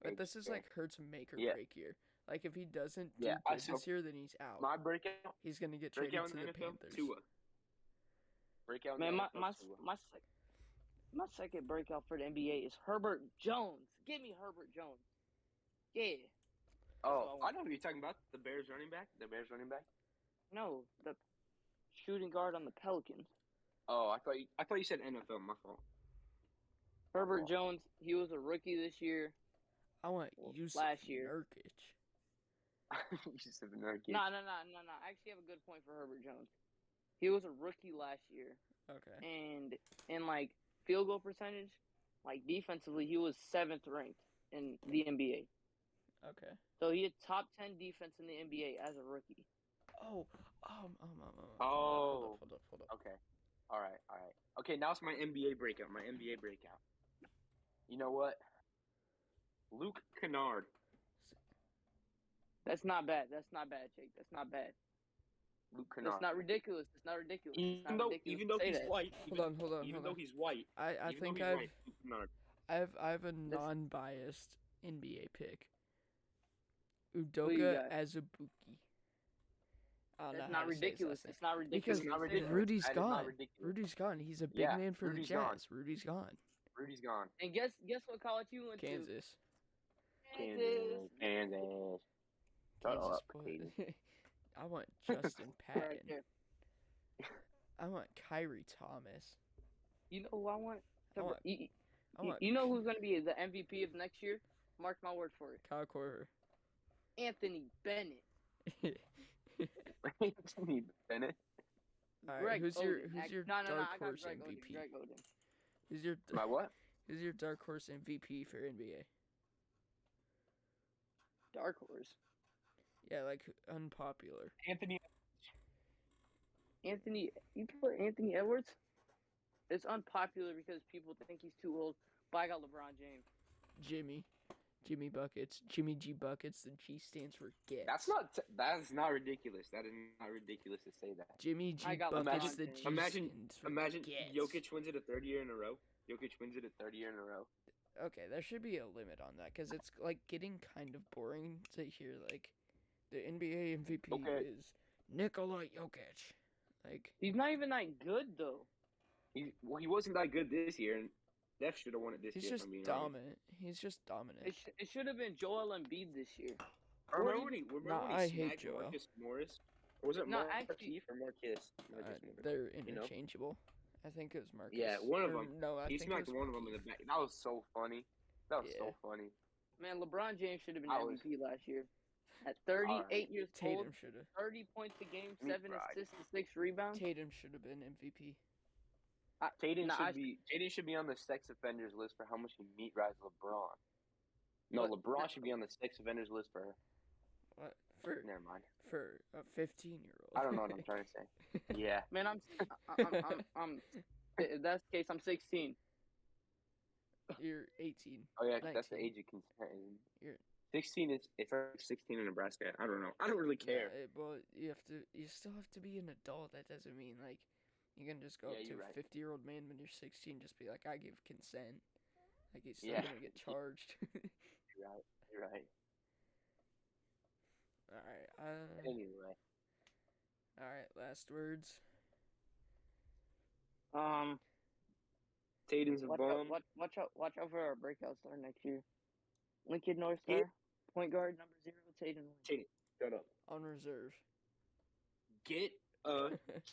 But this is AJ. like Hurts make or Yeah. break year. Like if he doesn't do Yeah, I good saw- this year, then he's out. My breakout. He's gonna get traded Breakout to in the the NFL. Panthers. Tua. Breakout. in Man, the my NFL, my Tua. my second breakout for the NBA is Herbert Jones. Give me Herbert Jones. Yeah. Oh, I know who you're talking about. The Bears running back. The Bears running back. No, the shooting guard on the Pelicans. Oh, I thought you said NFL. My fault. Herbert Jones. He was a rookie this year. I want Well, Yusuf last year. Nurkic. Yusuf Nurkic. No. I actually have a good point for Herbert Jones. He was a rookie last year, Okay. and in like field goal percentage, like defensively, he was 7th ranked in the NBA. Okay. So he had top 10 defense in the NBA as a rookie. Oh. Oh. Hold up. Okay. All right. Okay, now it's my NBA breakout. You know what? Luke Kennard. That's not bad, Jake. That's not bad. Luke Kennard. That's not ridiculous. Even though he's white. Hold on. Even though he's white. I think Luke Kennard. I have a non-biased NBA pick. you Udoka got? Azubuike. That's not ridiculous. It's not ridiculous. Because It's not ridiculous. Rudy's That is not gone. ridiculous. Rudy's gone. He's a big Yeah, man for Rudy's the gone. Jazz. Rudy's gone. Rudy's gone. And guess what college you went Kansas. to? Kansas. Kansas. Shut Kansas up, boy. Katie. I want Justin Right Patton. there. I want Kyrie Thomas. You know who I want? I want- I want You know who's going to be the MVP of next year? Mark my word for it. Kyle Korver. Anthony Bennett. Anthony Bennett. All right, Greg who's Oden. your No, dark I got horse Greg MVP? Oden. Greg Oden. Who's your My what? Who's your dark horse MVP for NBA? Dark horse. Yeah, like unpopular. Anthony. You put Anthony Edwards? It's unpopular because people think he's too old, but I got LeBron James. Jimmy Buckets. Jimmy G Buckets. The G stands for get. That's not ridiculous. That is not ridiculous to say that. Jimmy G I got Buckets. LeBron The James. G Imagine stands for Imagine gets. Jokic wins it a third year in a row. Okay, there should be a limit on that because it's like getting kind of boring to hear like the NBA MVP Okay. is Nikola Jokic. Like He's not even that good though. He wasn't that good this year, and Steph should have won it this he's year. just if I'm being honest. dominant. He's just dominant. It should have been Joel Embiid this year. Remember when he I hate smacked Joel. Marcus Morris? Or was it No, Marcus actually- or Marcus? Marcus Morris. They're you know? interchangeable. I think it was Marcus. Yeah, one of Or them. No, I He think smacked it was one of them in the back. That was so funny. That was so funny. Man, LeBron James should have been I was- MVP last year. At 38 years old, Tatum should have. 30 points a game, Me 7 pride. assists and 6 rebounds. Tatum should have been MVP. Jaden should be on the sex offenders list for how much he meat rides LeBron. No, What? LeBron should be on the sex offenders list for. What for? Never mind. For a 15-year-old. I don't know what I'm trying to say. Yeah. Man, I'm if that's the case, I'm 16. You're 18. Oh yeah, 'cause that's the 19. age of consent. You're- 16 is if I'm 16 in Nebraska. I don't know. I don't really care. Well, you still have to be an adult. That doesn't mean like you can just go Yeah, up to you're a right. 50-year-old man when you're 16, just be like, I give consent. Like he's still Yeah. gonna get charged. You're right. All right. Anyway, All right. Last words. Tatum's a bum. Watch out for our breakout star next year. Lincoln North Star, point guard number 0, Tatum. Tatum, shut up. On reserve. Get a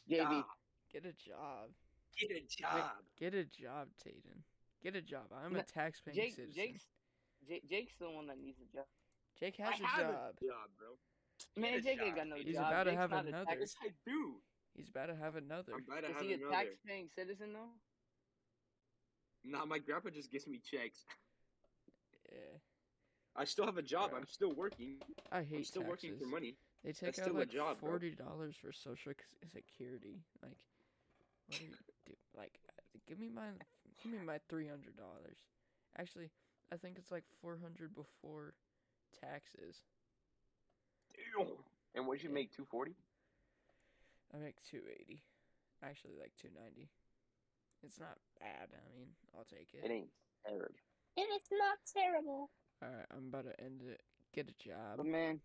JV. job. Get a job. Get a job. Get a job, Tatum. Get a job. I'm a No, taxpaying Jake, citizen. Jake's the one that needs a job. Jake I has a have job. a job, bro. Man, Get a Jake ain't job. got no He's job. about to Jake's have not a another. tax- Yes, I do. He's about to have another. I'm about to Is have he a another. tax-paying citizen though? Nah, my grandpa just gives me checks. Yeah. I still have a job. Bruh. I'm still working. I hate I'm still taxes. working for money. They take That's out still a like job, bro. $40 for social security. Like, what do you do? Like, give me my $300. Actually, I think it's like $400 before taxes. Damn. And what you Yeah. make? 240? I make $280. Actually, like $290. It's not bad. I mean, I'll take it. It ain't terrible. And it's not terrible. All right, I'm about to end it. Get a job. But man,